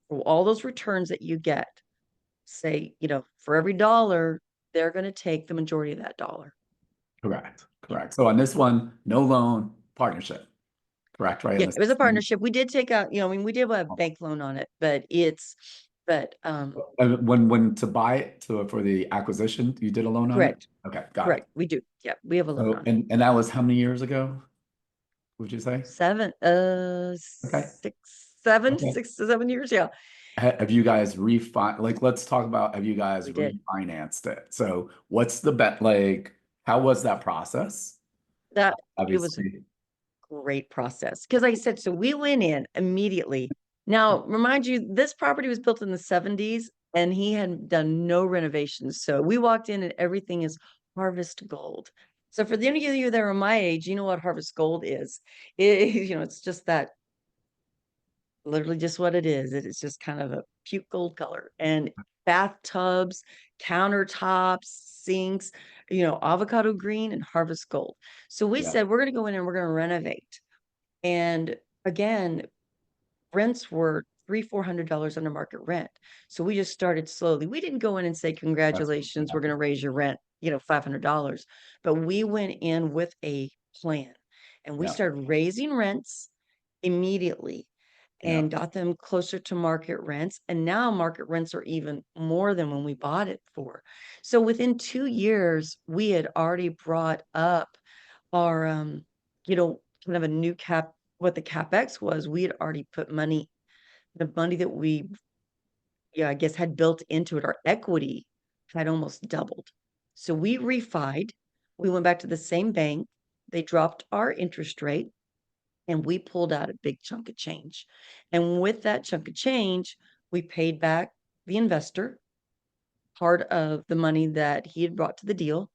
For all those returns that you get, say, for every dollar, they're going to take the majority of that dollar. Correct. Correct. So on this one, no loan, partnership. Correct, right? Yeah, On this, it was a partnership. We did take out, we did have a bank loan on it, but when to buy it for the acquisition, you did a loan on it? correct. Okay, got it. Correct. We do. Yeah, we have a loan So, on it. and that was how many years ago, would you say? Okay. Okay. 6 to 7 years. Yeah, Have you guys like, let's talk about, have you guys we did. refinanced it? So what's the bet, like, how was that process? It was a Obviously, great process. Because like I said, so we went in immediately. Now, remind you, this property was built in the 70s and he had done no renovations. So we walked in and everything is harvest gold. So for the any of you that are my age, you know what harvest gold is. It's just that literally just what it is. It is just kind of a puke gold color. And bathtubs, countertops, sinks, avocado green and harvest gold. So we yeah, said we're going to go in and we're going to renovate. And again, rents were $300-400 under market rent. So we just started slowly. We didn't go in and say, that's, congratulations, we're going to raise your rent, $500. But we went in with a plan and we yeah, started raising rents immediately yeah, and got them closer to market rents. And now market rents are even more than when we bought it for. So within 2 years, we had already brought up our, kind of a new what the CapEx was. We had already put the money that we, I guess, had built into it, our equity had almost doubled. So we refied, we went back to the same bank, they dropped our interest rate, and we pulled out a big chunk of change. And with that chunk of change, we paid back the investor part of the money that he had brought to the deal.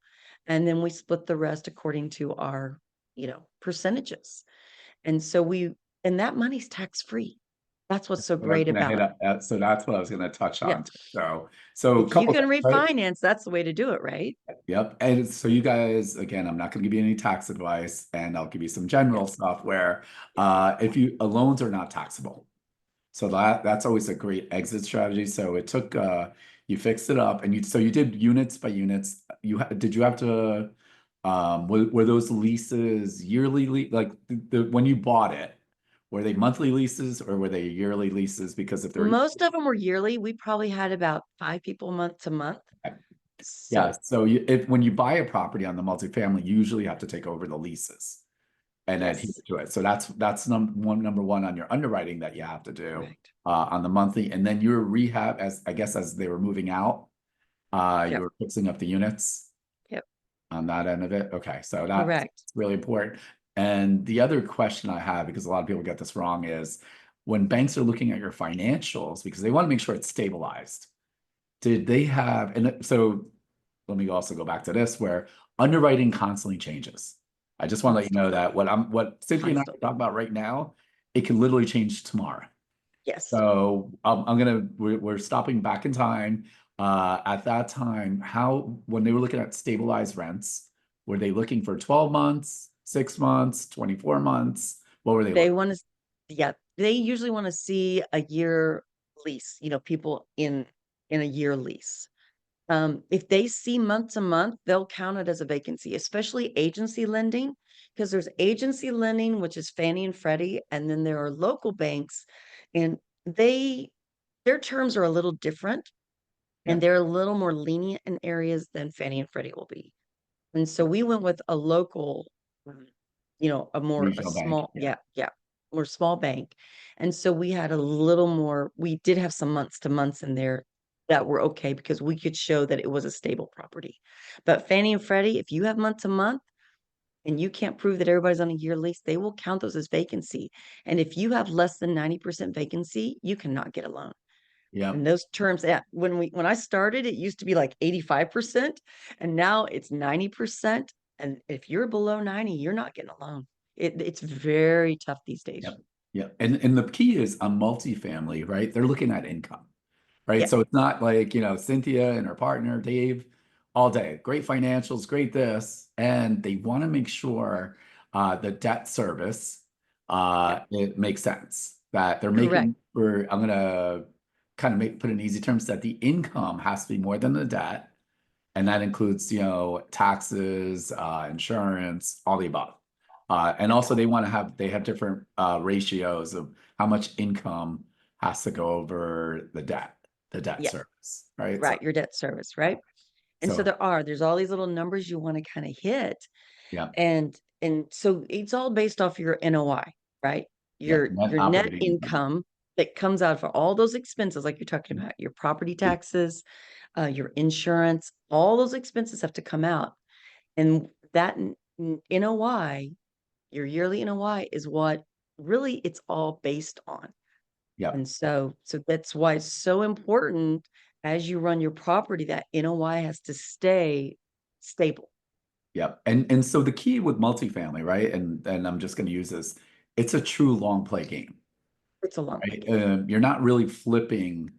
And then we split the rest according to our, percentages. And and that money's tax free. That's what's so what I was great gonna about hit it. up, so that's what I was gonna touch Yeah. on. So a If you couple can things, right? refinance, that's the way to do it, right? Yep. And so you guys, again, I'm not going to give you any tax advice, and I'll give you some general stuff where if loans are not taxable. So that's always a great exit strategy. So it took you fixed it up, and you did units by units. Did you have to were those leases yearly like when you bought it, were they monthly leases or were they yearly leases? Because if they're Most of them were yearly. We probably had about 5 people month to month. yeah, So, so when you buy a property on the multifamily, you usually have to take over the leases and adhere yes, to it. So that's number one on your underwriting that you have to do correct. on the monthly, and then your rehab, as they were moving out, you Yep. were fixing up the units Yep. on that end of it. Okay, so that's Correct. really important. And the other question I have, because a lot of people get this wrong, is when banks are looking at your financials, because they want to make sure it's stabilized. Did they have, and so let me also go back to this where underwriting constantly changes. I just want to let you know Constantly. that what Cynthia and I Constantly. talk about right now, it can literally change tomorrow. Yes. So we're stopping back in time. At that time, when they were looking at stabilized rents, were they looking for 12 months, 6 months, 24 months? What were they They looking? want to, yeah, they usually want to see a year lease, people in a year lease. If they see month to month, they'll count it as a vacancy, especially agency lending, because there's agency lending, which is Fannie and Freddie, and then there are local banks, and their terms are a little different, Yeah, and they're a little more lenient in areas than Fannie and Freddie will be. And so we went with a local, um, a regional bank. small, Yeah, more small bank. And so we had a little more, we did have some months to months in there that were okay because we could show that it was a stable property. But Fannie and Freddie, if you have month to month and you can't prove that everybody's on a year lease, they will count those as vacancy. And if you have less than 90% vacancy, you cannot get a loan. yeah. And those terms, yeah, when I started, it used to be like 85%, and now it's 90%. And if you're below 90, you're not getting a loan. It's very tough these days. Yep. Yep. And the key is on multifamily, right? They're looking at income, right? Yeah, So it's not like, Cynthia and her partner, Dave, all day, great financials, great this. And they want to make sure the debt service yeah, it makes sense that they're correct. making for I'm gonna kind of put in easy terms that the income has to be more than the debt. And that includes, taxes, insurance, all the above. And also they have different ratios of how much income has to go over the debt Yeah, service, right? So, right. Your debt service, right? And so so there's all these little numbers you want to kind of hit. yeah, And so it's all based off your NOI, right? yeah, net Your net operating income. income that comes out for all those expenses, like you're talking about, your property taxes, your insurance, all those expenses have to come out. And that NOI, your yearly NOI is what really it's all based on. Yep, And so that's why it's so important as you run your property that NOI has to stay stable. yep. And so the key with multifamily, right? And I'm just going to use this. It's a true long play game. It's a long play Right? game. You're not really flipping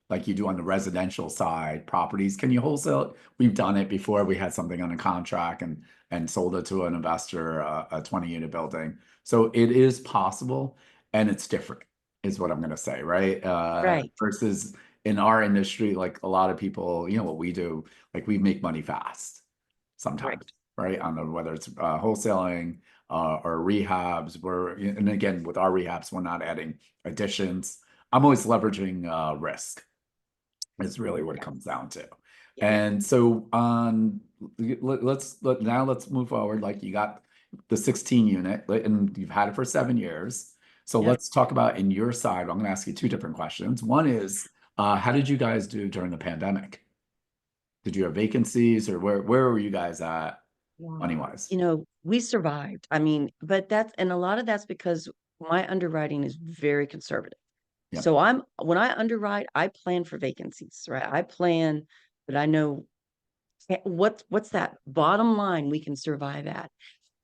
like you do on the residential side properties. Can you wholesale? We've done it before. We had something on a contract and sold it to an investor, a 20-unit building. So it is possible, and it's different, is what I'm going to say, right? Right, Versus in our industry, like a lot of people, what we do, like we make money fast right. sometimes, right? On the whether it's wholesaling or rehabs. And again, with our rehabs, we're not adding additions. I'm always leveraging risk is really what it Yeah, comes down to. yeah, And so now let's move forward. Like you got the 16 unit and you've had it for 7 years. So yeah. let's talk about in your side. I'm going to ask you two different questions. One is, how did you guys do during the pandemic? Did you have vacancies or where were you guys at money Wow. wise? We survived. I mean, but and a lot of that's because my underwriting is very conservative. Yep. So when I underwrite, I plan for vacancies, right? I plan that I know what's that bottom line we can survive at.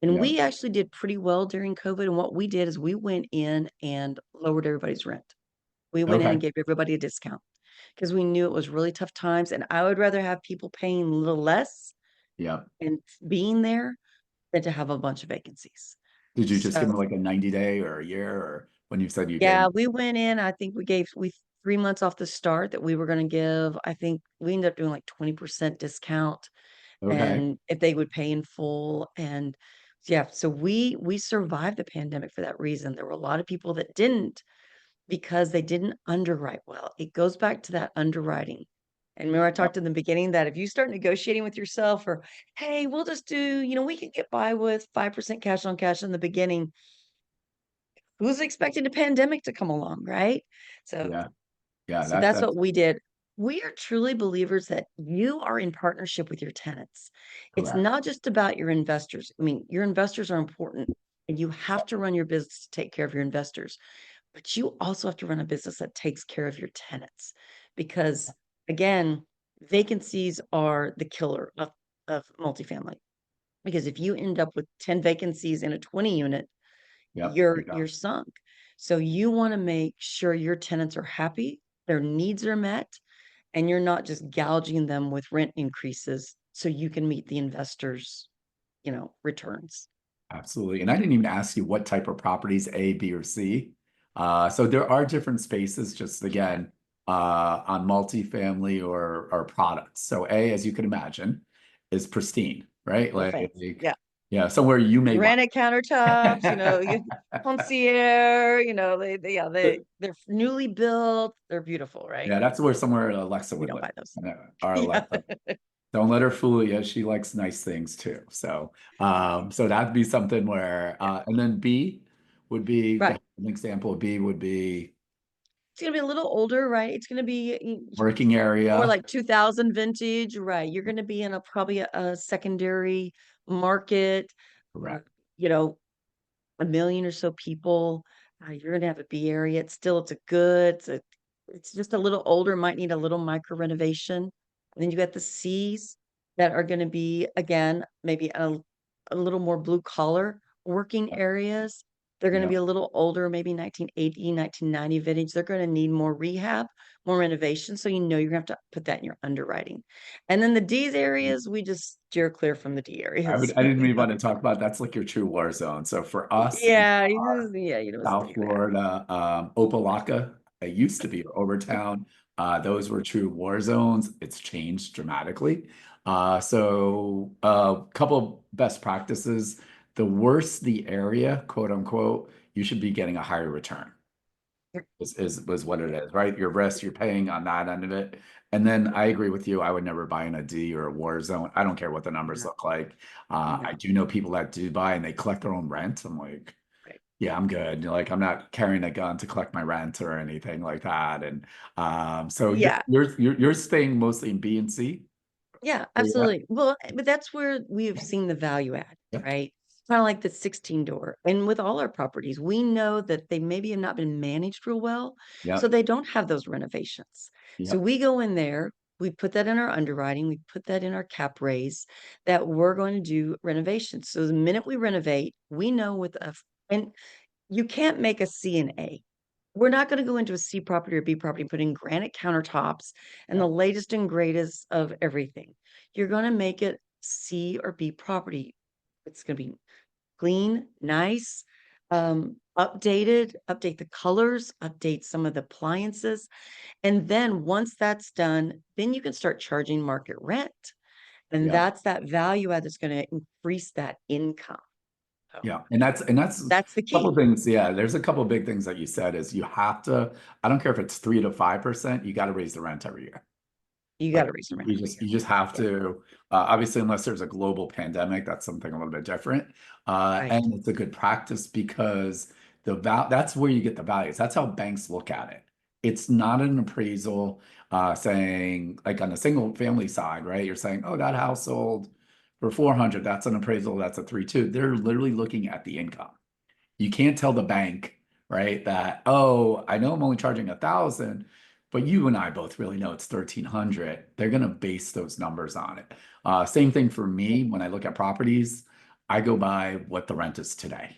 And Yep. we actually did pretty well during COVID. And what we did is we went in and lowered everybody's rent. We went in Okay. and gave everybody a discount because we knew it was really tough times. And I would rather have people paying a little less Yep. and being there than to have a bunch of vacancies. Did you just give them So like a 90-day or a year or when you said you gave yeah, them? we went in. I think we 3 months off the start that we were going to give. I think we ended up doing like 20% discount, Okay. and if they would pay in full. And yeah, so we survived the pandemic for that reason. There were a lot of people that didn't because they didn't underwrite well. It goes back to that underwriting. And remember, I Yep. talked in the beginning that if you start negotiating with yourself, or hey, we'll just do, we can get by with 5% cash on cash in the beginning. Who's expecting a pandemic to come along, right? So Yeah. Yeah. so that's That's what we did. We are truly believers that you are in partnership with your tenants. It's correct. not just about your investors. I mean, your investors are important and you have to run your business to take care of your investors, but you also have to run a business that takes care of your tenants because, again, vacancies are the killer of multifamily. Because if you end up with 10 vacancies in a 20 unit, Yep. you're sunk. So you want to make sure your tenants are happy, their needs are met, and you're not just gouging them with rent increases so you can meet the investors, returns. Absolutely. And I didn't even ask you what type of properties, A, B, or C. So there are different spaces, just again, on multifamily or products. So A, as you can imagine, is pristine, right? Real Like, fancy. Yeah. yeah, somewhere you may want. Granite countertops, you concierge, yeah, they're newly built, they're beautiful, right? Yeah, that's where somewhere Alexa We would don't live. buy those. Our Yeah. Alexa. Don't let her fool you. She likes nice things too. So that'd be something where, Yeah. and then B would be Right. an example of B would be It's gonna be a little older, right? It's gonna be working more area. like 2000 vintage, right? You're gonna be in probably a secondary market, uh, Correct. you know, a million or so people. You're gonna have a B area. It's a good, it's just a little older, might need a little micro renovation. And then you got the C's that are gonna be again, maybe a little more blue collar, working areas. They're going to Yeah. be a little older, maybe 1980, 1990 vintage. They're going to need more rehab, more renovation. So you know you're going to have to put that in your underwriting. And then the D areas, we just steer clear from the D areas. I didn't even want to talk about that's like your true war zone. So for us in Yeah, yeah, you don't South do that. Florida, Opelika, it used to be Overtown. Those were true war zones. It's changed dramatically. So a couple of best practices. The worse the area, quote unquote, you should be getting a higher return. Was what it is, right? Your risk, you're paying on that end of it. And then I agree with you. I would never buy in a D or a war zone. I don't care what the numbers No, look like. I no, do know people that do buy and they collect their own rent. I'm like, right. yeah, I'm good. Like I'm not carrying a gun to collect my rent or anything like that. And so Yeah, you're staying mostly in B and C. yeah, Where you at? absolutely. Well, but that's where we have seen the value add, Yep. right? Kind of like the 16 door. And with all our properties, we know that they maybe have not been managed real well, so Yep. they don't have those renovations. So Yep. we go in there, we put that in our underwriting, we put that in our cap raise that we're going to do renovations. So the minute we renovate, we know with a, and you can't make a C and A. We're not going to go into a C property or B property and put in granite countertops and the Yep. latest and greatest of everything. You're going to make it C or B property. It's going to be clean, nice, update the colors, update some of the appliances. And then once that's done, then you can start charging market rent. And Yep. that's that value add that's going to increase that income. So Yeah, and that's a that's the couple of key. things. Yeah, there's a couple of big things that you said is you have to. I don't care if it's 3 to 5%. You got to raise the rent every year. You got Like to raise the rent you every just year. you just have Yeah, to. Obviously, unless there's a global pandemic, that's something a little bit different. right. And it's a good practice because that's where you get the values. That's how banks look at it. It's not an appraisal saying like on the single family side, right? You're saying, oh, that household for 400, that's an appraisal, that's a 3.2. They're literally looking at the income. You can't tell the bank, right, that, oh, I know I'm only charging 1,000, but you and I both really know it's 1,300. They're going to base those numbers on it. Same thing for me when I look at properties, I go by what the rent is today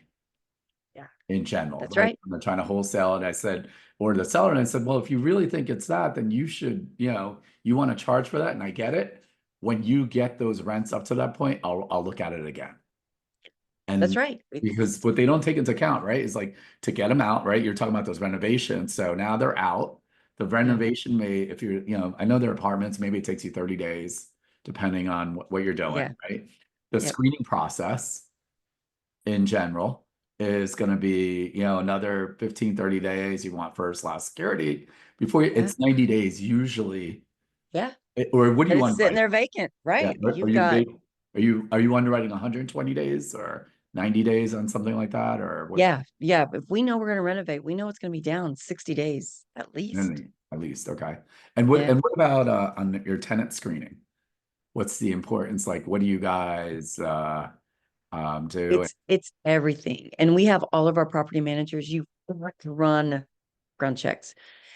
Yeah, in general, that's right? right. I'm trying to wholesale it. I said, or the seller, and I said, well, if you really think it's that, then you should, you want to charge for that, and I get it. When you get those rents up to that point, I'll look at it again. That's And right. because what they don't take into account, right, is like to get them out, right? You're talking about those renovations. So now they're out. The Yeah, renovation may, if you're, I know they're apartments, maybe it takes you 30 days, depending on what you're doing, yeah, right? The yep, screening process in general is going to be, another 15, 30 days. You want first, last security before yeah, it's 90 days usually. yeah. Or what do And you it's sitting underwrite? there vacant, Yeah. right? Are You've you got, big? Are you underwriting 120 days or 90 days on something like that? Or what? yeah, yeah. If we know we're going to renovate, we know it's going to be down 60 days at least. At least, okay. And what Yeah. and what about on your tenant screening? What's the importance? Like, what do you guys do? It's everything. And we have all of our property managers, you want to run background checks.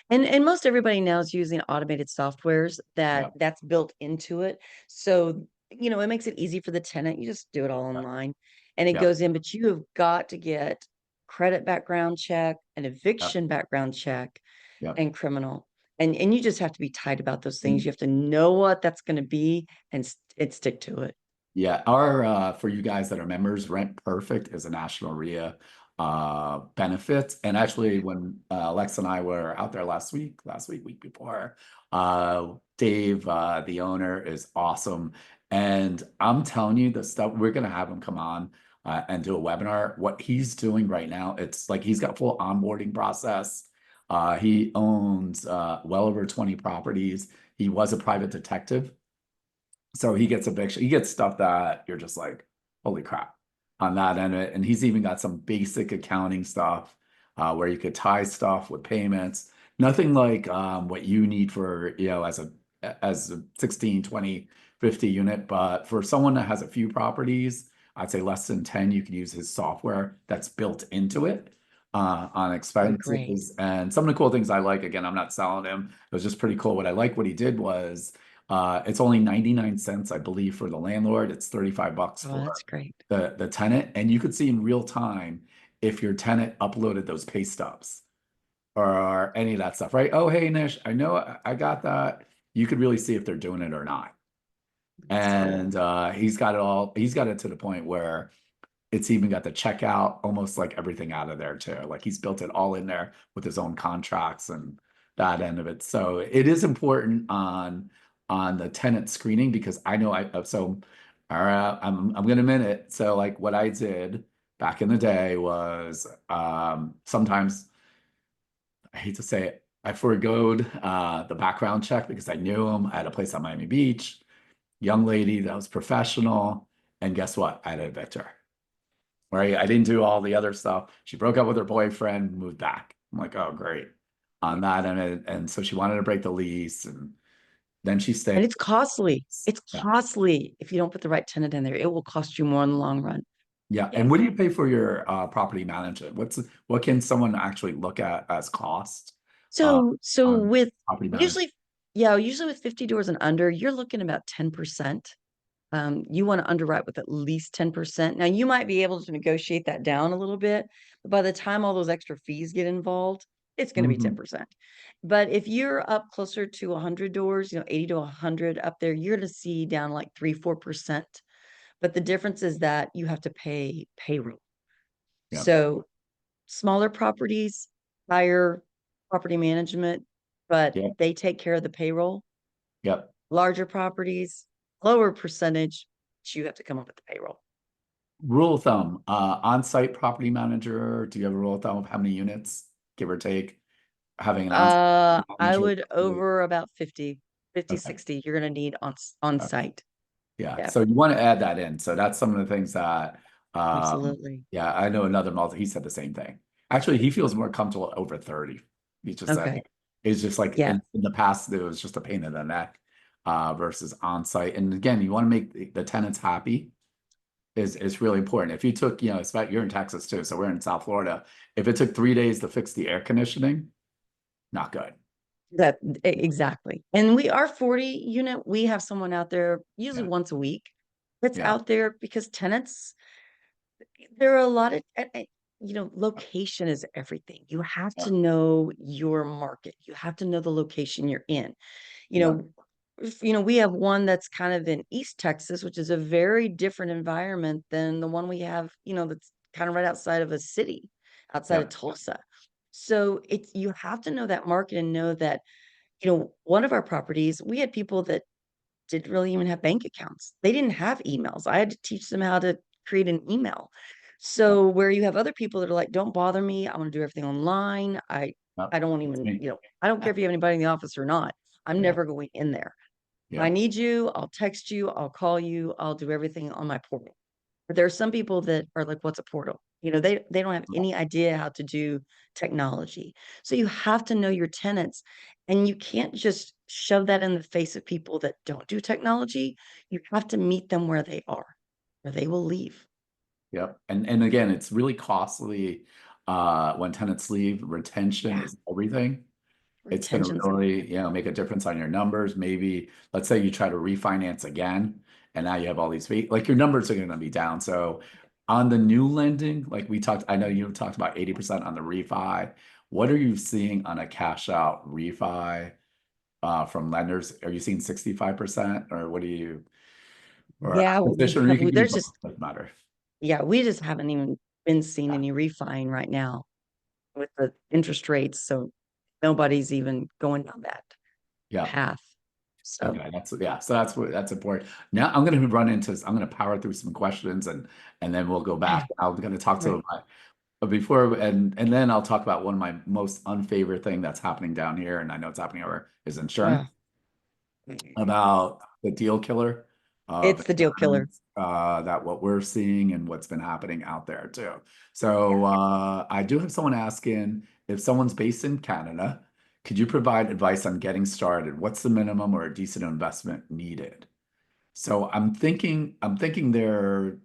And most everybody now is using automated softwares Yeah, that's built into it. So, it makes it easy for the tenant. You just do it all yeah, online and it yeah, goes in, but you have got to get credit background check, an yeah, eviction background check, yeah. and criminal. And you just have to be tight about those things. And You have to know what that's going to be and stick to it. yeah, our for you guys that are members, Rent Perfect is a national RIA benefit. And actually, when Alexa and I were out there week before, Dave, the owner, is awesome. And I'm telling you, the stuff we're gonna have him come on and do a webinar. What he's doing right now, it's like he's got full onboarding process. He owns well over 20 properties. He was a private detective. So he gets eviction. He gets stuff that you're just like, holy crap, on that end of it. And he's even got some basic accounting stuff where you could tie stuff with payments. Nothing like what you need for, as a 16, 20, 50 unit. But for someone that has a few properties, I'd say less than 10, you can use his software that's built into it on Really great. expenses. And some of the cool things I like, again, I'm not selling him. It was just pretty cool. What he did was It's only 99 cents, I believe, for the landlord. It's 35 bucks Oh, for that's great. the tenant. And you could see in real time if your tenant uploaded those pay stubs or any of that stuff, right? Oh, hey, Nish, I know I got that. You could really see if they're doing it or not. That's cool. And he's got it to the point where it's even got the checkout, almost like everything out of there too. Like he's built it all in there with his own contracts and that end of it. So it is important on the tenant screening because I know I'm gonna admit it. So like what I did back in the day was sometimes I hate to say it, I forgoed the background check because I knew him. I had a place on Miami Beach, young lady that was professional, and guess what? I had to evict her. Right? I didn't do all the other stuff. She broke up with her boyfriend, moved back. I'm like, oh, great. On that, and so she wanted to break the lease, and then she And stayed. it's costly. It's Yeah, costly if you don't put the right tenant in there. It will cost you more in the long run. yeah. Yeah. And what do you pay for your property management? What can someone actually look at as cost uh, So on with property management? usually, yeah, usually with 50 doors and under, you're looking about 10%. You want to underwrite with at least 10%. Now you might be able to negotiate that down a little bit, but by the time all those extra fees get involved, it's going to be Mhm. 10%. But if you're up closer to 100 doors, 80 to 100 up there, you're going to see down like 3-4%. But the difference is that you have to pay payroll. Yeah, So smaller properties, higher property management, but yeah, they take care of the payroll. yeah. Larger properties, lower percentage, but you have to come up with the payroll. Rule of thumb, on-site property manager, do you have a rule of thumb of how many units, give or take, having an on-site I manager? would over about 50, Okay. 60, you're gonna need on Okay. site. Yeah, Yeah, so you want to add that in. So that's some of the things that, absolutely. yeah, I know another multi, he said the same thing. Actually, he feels more comfortable over 30. He just said Okay. it's just like Yeah. in the past, it was just a pain in the neck versus on-site. And again, you want to make the tenants happy is really important. If you took, it's about you're in Texas too, so we're in South Florida. If it took 3 days to fix the air conditioning, not good. Exactly. And we are 40 unit. We have someone out there usually Yeah, once a week that's yeah, out there because tenants, there are a lot of, location is everything. You have yeah, to know your market. You have to know the location you're in. You yeah, know, we have one that's kind of in East Texas, which is a very different environment than the one we have, that's kind of right outside of a city, outside yeah, of Tulsa. So you have to know that market and know that, one of our properties, we had people that didn't really even have bank accounts. They didn't have emails. I had to teach them how to create an email. yeah, So where you have other people that are like, don't bother me. I want to do everything online. yeah. I don't That's even, me. I don't care if you have anybody in the office or not. I'm Yeah, never going in there. If I yeah, need you, I'll text you, I'll call you, I'll do everything on my portal. But there are some people that are like, what's a portal? They don't have any idea how to do technology. So you have to know your tenants and you can't just shove that in the face of people that don't do technology. You have to meet them where they are, or they will leave. yeah. And again, it's really costly when tenants leave. Retention Yeah. is everything. It's going to Retention's really, make a difference on your numbers. Maybe let's say you try to refinance again, and now you have all these fees. Like your numbers are going to be down. So on the new lending, like we talked, I know you talked about 80% on the refi. What are you seeing on a cash out refi from lenders? Are you seeing 65% or what do you or yeah, acquisition? Or you could use there's both, just doesn't matter. yeah, we just haven't even been seeing any refining right now with the interest rates. So nobody's even going down that Yeah. path. So Okay, so that's important. Now I'm going to run into I'm going to power through some questions and then we'll go yeah, back. I'm going to talk right. to my before and then I'll talk about one of my most unfavorite thing that's happening down here, and I know it's happening over is insurance Uh, about the deal killer of it's the deal killer. insurance, that what we're seeing and what's been happening out there too. So I do have someone asking if someone's based in Canada, could you provide advice on getting started? What's the minimum or a decent investment needed? So I'm thinking they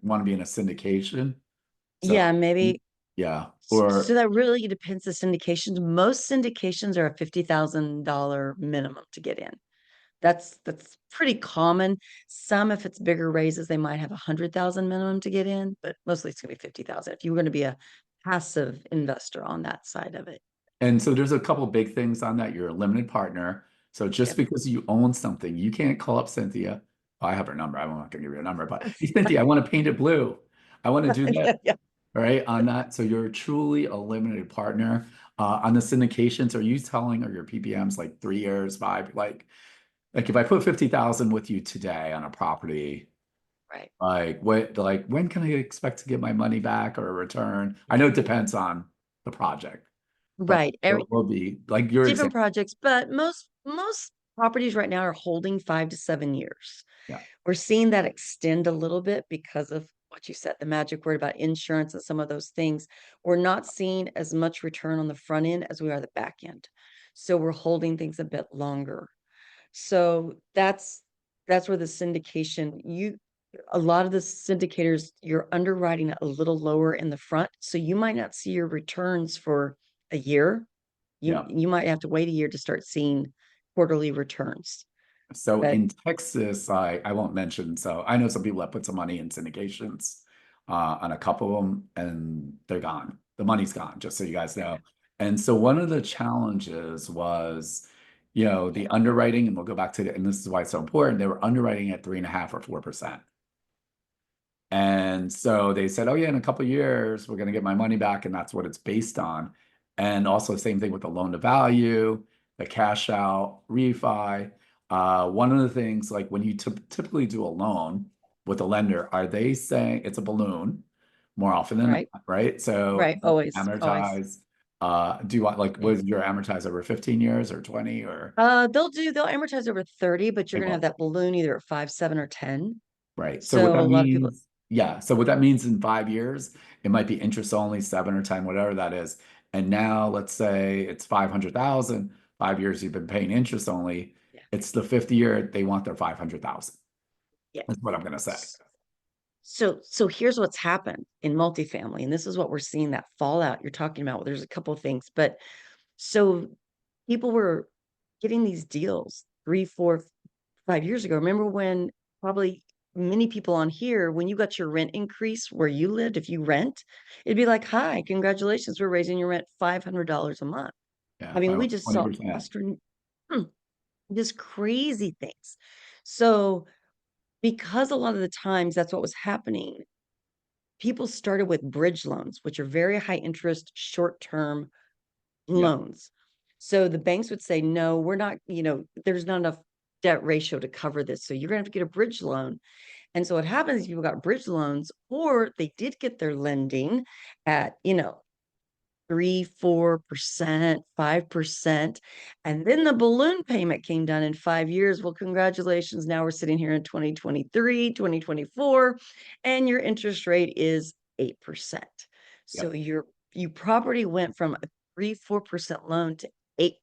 want to be in a syndication. So Yeah, maybe. yeah, So or that really depends the syndications. Most syndications are a $50,000 minimum to get in. That's pretty common. Some, if it's bigger raises, they might have 100,000 minimum to get in, but mostly it's gonna be 50,000 if you're gonna be a passive investor on that side of it. And so there's a couple big things on that. You're a limited partner. So just Yep. because you own something, you can't call up Cynthia. Oh, I have her number. I'm not gonna give you a number, but hey, Cynthia, I want to paint it blue. I want to do that. Yeah. All right, on that. So you're truly a limited partner. On the syndications, are you telling, are your PPMs like 3 years, five, like if I put 50,000 with you today on a property, Right. like when can I expect to get my money back or a return? I know it depends on the project, but Right. it will be like your Different example. projects, but most properties right now are holding 5 to 7 years. Yeah, We're seeing that extend a little bit because of what you said, the magic word about insurance and some of those things. We're not seeing as much return on the front end as we are the back end. So we're holding things a bit longer. So that's where the syndication, a lot of the syndicators, you're underwriting a little lower in the front. So you might not see your returns for a year. You yeah. you might have to wait a year to start seeing quarterly returns. So But in Texas, I won't mention. So I know some people that put some money in syndications on a couple of them, and they're gone. The money's gone, just so you guys know. And so one of the challenges was, the underwriting, and we'll go back to and this is why it's so important. They were underwriting at 3.5 or 4%. And so they said, oh yeah, in a couple of years, we're going to get my money back. And that's what it's based on. And also same thing with the loan to value, the cash out, refi. One of the things, like when you typically do a loan with a lender, are they saying it's a balloon more often than right, not, right? So right, always, always. amortize, do you want, like, Yeah. was your amortize over 15 years or 20 or? They'll amortize over 30, but you're They gonna have will. that balloon either at 5, 7, or 10. Right. So what So that a lot of people, means, yeah. So what that means in 5 years, it might be interest only, 7 or 10, whatever that is. And now let's say it's 500,000. 5 years you've been paying interest only. yeah, It's the fifth year, they want their 500,000. yeah. That's what I'm gonna say. So here's what's happened in multifamily, and this is what we're seeing, that fallout you're talking about. There's a couple of things, but so people were getting these deals 3, 4, 5 years ago. Remember when probably many people on here, when you got your rent increase where you lived, if you rent, it'd be like, hi, congratulations, we're raising your rent $500 a month. Yeah, I mean, by we like just saw 20%. just crazy things. So because a lot of the times that's what was happening, people started with bridge loans, which are very high interest, short term Yeah, loans. So the banks would say, no, we're not, there's not enough debt ratio to cover this. So you're going to have to get a bridge loan. And so what happens is people got bridge loans, or they did get their lending at, 3, 4%, 5%. And then the balloon payment came down in 5 years. Well, congratulations. Now we're sitting here in 2023, 2024, and your interest rate is 8%. So yep, you property went from a 3, 4% loan to 8,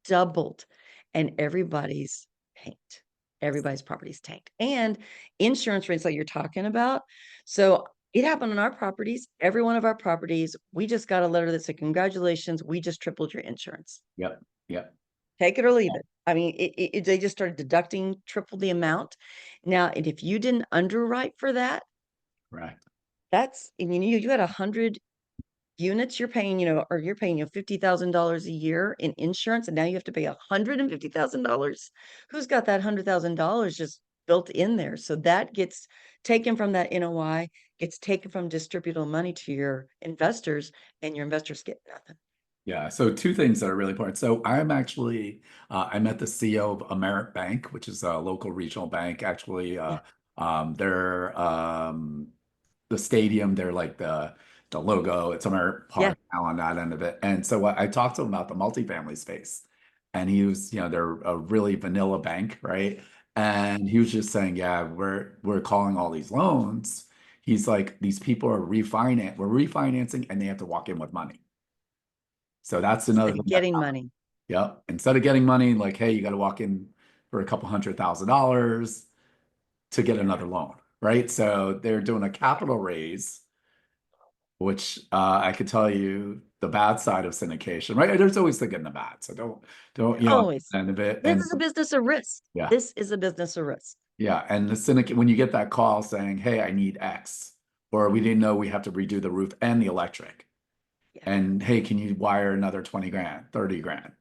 doubled, and everybody's tanked. Everybody's property's tanked. And insurance rates like you're talking about. So it happened on our properties, every one of our properties. We just got a letter that said, congratulations, we just tripled your insurance. yep, yep, Take it or leave it. I mean, they just started deducting triple the amount. Now, and if you didn't underwrite for that, correct. that's, and you had 100 units you're paying, or you're paying, $50,000 a year in insurance, and now you have to pay $150,000. Who's got that $100,000 just built in there? So that gets taken from that NOI, gets taken from distributable money to your investors, and your investors get nothing. Yeah, so two things that are really important. So I'm actually, I met the CEO of Amerit Bank, which is a local regional bank. Actually, Yeah, they're the stadium, they're like the logo, it's Amerit yeah. Park now on that end of it. And so I talked to him about the multifamily space, and he was, they're a really vanilla bank, right? And he was just saying, yeah, we're calling all these loans. He's like, these people are we're refinancing, and they have to walk in with money. So that's another Instead thing of that's getting happening. money. Yep. Instead of getting money, like, hey, you got to walk in for a couple $100,000 to get another loan, right? So they're doing a capital raise, which I could tell you the bad side of syndication, right? There's always the good and the bad. So don't, Always. end of it. This And is a business of risk. yeah, This is a business of risk. yeah. And the syndicate, when you get that call saying, hey, I need X, or we didn't know we have to redo the roof and the electric. Yeah. And hey, can you wire another 20 grand, 30 grand?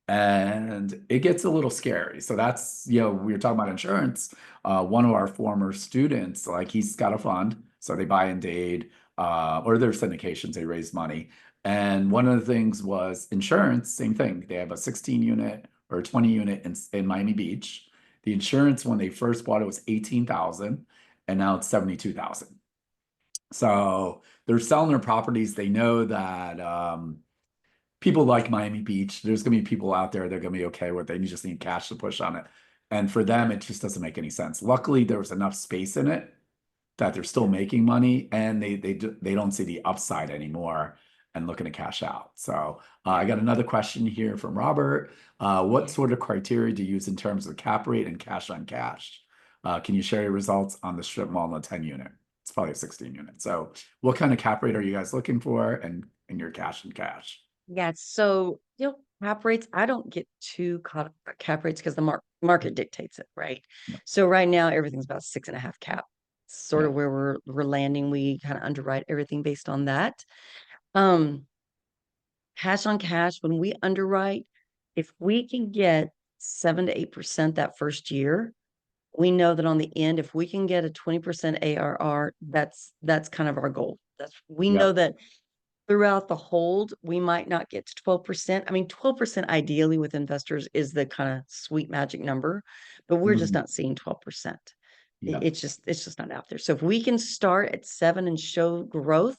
And it gets a little scary. So that's, we were talking about insurance. One of our former students, like he's got a fund, so they buy in Dade, or their syndications, they raise money. And one of the things was insurance, same thing. They have a 16 unit or 20 unit in Miami Beach. The insurance when they first bought it was 18,000, and now it's 72,000. So they're selling their properties. They know that people like Miami Beach. There's going to be people out there that are going to be okay with it. You just need cash to push on it. And for them, it just doesn't make any sense. Luckily, there was enough space in it that they're still making money, and they don't see the upside anymore and looking to cash out. So I got another question here from Robert. What sort of criteria do you use in terms of cap rate and cash on cash? Can you share your results on the strip mall in a 10 unit? It's probably a 16 unit. So what kind of cap rate are you guys looking for, and your cash and cash? Yeah. So, cap rates, I don't get too caught up with cap rates because the market dictates it, right? Yeah. So right now everything's about 6.5 cap. Sort Yeah. of where we're landing. We kind of underwrite everything based on that. Um, Cash on cash, when we underwrite, if we can get 7 to 8% that first year, we know that on the end, if we can get a 20% ARR, that's kind of our goal. We Yeah. know that throughout the hold, we might not get to 12%. I mean, 12% ideally with investors is the kind of sweet magic number, but we're just Mhm. not seeing 12%. Yeah. It's just not out there. So if we can start at 7 and show growth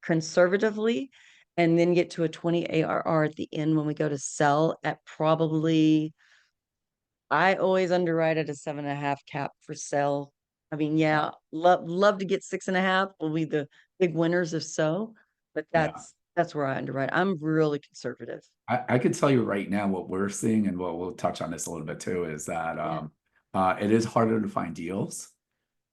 conservatively, and then get to a 20 ARR at the end when we go to sell at probably, I always underwrite at a 7.5 cap for sell. I mean, yeah, love to get 6.5. Will be the big winners if so, but Yeah. that's where I underwrite. I'm really conservative. I could tell you right now what we're seeing, and we'll touch on this a little bit too, is that Yeah, it is harder to find deals.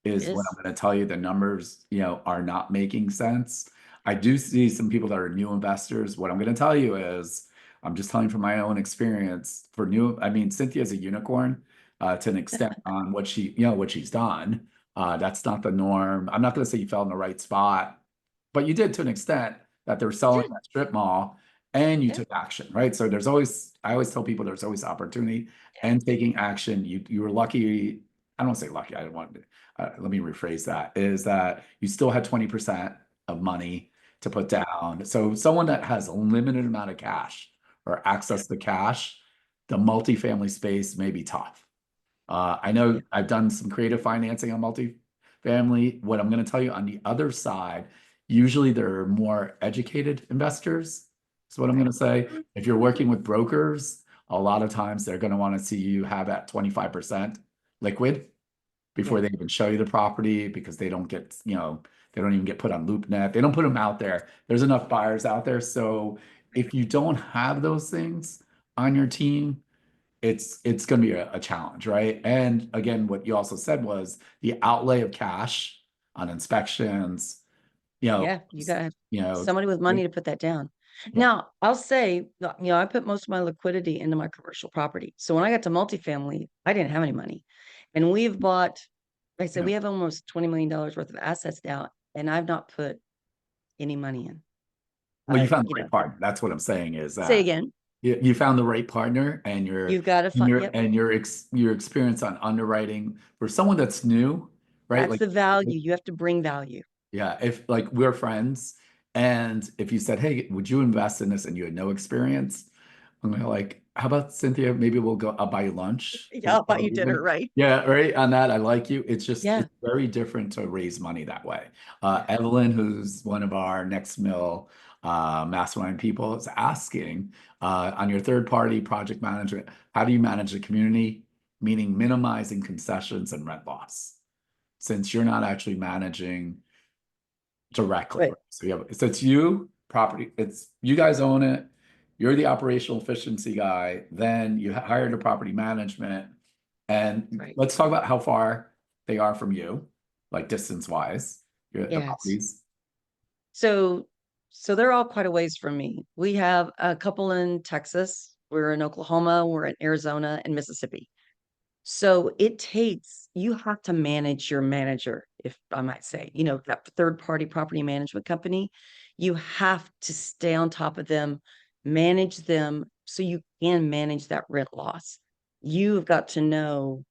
it Is what is. I'm going to tell you. The numbers, are not making sense. I do see some people that are new investors. What I'm going to tell you is, I'm just telling you from my own experience. For new, I mean, Cynthia's a unicorn to an extent on what she's done. That's not the norm. I'm not going to say you fell in the right spot, but you did to an extent that they're I selling did. that strip mall and you Yeah, took action, right? So I always tell people there's always opportunity yeah, and taking action. You were lucky. I don't want to say lucky. I don't want to let me rephrase that, is that you still had 20% of money to put yeah, down. So someone that has a limited amount of cash or access to cash, the multifamily space may be tough. I yeah, know I've done some creative financing on multifamily. What I'm going to tell you on the other side, usually there are more educated investors. Is what I'm going right. to say. If you're working with brokers, a lot of times they're going to want to see you have that 25% liquid before Yeah, they even show you the property, because they don't get, they don't even get put on LoopNet. They don't put them out there. There's enough buyers out there. So if you don't have those things on your team, it's going to be a challenge, right? And again, what you also said was the outlay of cash on inspections, you know, yeah. You got you know, somebody with money to put that down. yeah, Now, I'll say, I put most of my liquidity into my commercial property. So when I got to multifamily, I didn't have any money. And we've bought, like I said, yeah. we have almost $20 million worth of assets now, and I've not put any money in. Well, you I, found the right partner. That's what I'm saying is say that again, you found the right partner, and you've got to find, yep, your experience on underwriting for someone that's new, right? that's Like, the value. You have to bring value. yeah, if like we're friends, and if you said, "Hey, would you invest in this?" and you had no experience, I'm gonna like, "How about Cynthia? Maybe we'll go. I'll buy you lunch." Yeah, I'll buy you dinner, right? Yeah, right. On that, I like you. It's just Yeah, it's very different to raise money that way. yeah, Evelyn, who's one of our next mill mastermind people, is asking on your third party project management, how do you manage the community? Meaning minimizing concessions and rent loss, since you're not actually managing directly. right, Right? So it's you, property, it's you guys own it. You're the operational efficiency guy. Then you hired a property management. And right. let's talk about how far they are from you, like distance wise, your the Yeah. properties. So So they're all quite a ways from me. We have a couple in Texas, we're in Oklahoma, we're in Arizona and Mississippi. So it takes, you have to manage your manager, if I might say, that third party property management company. You have to stay on top of them, manage them so you can manage that rent loss. You've got to know,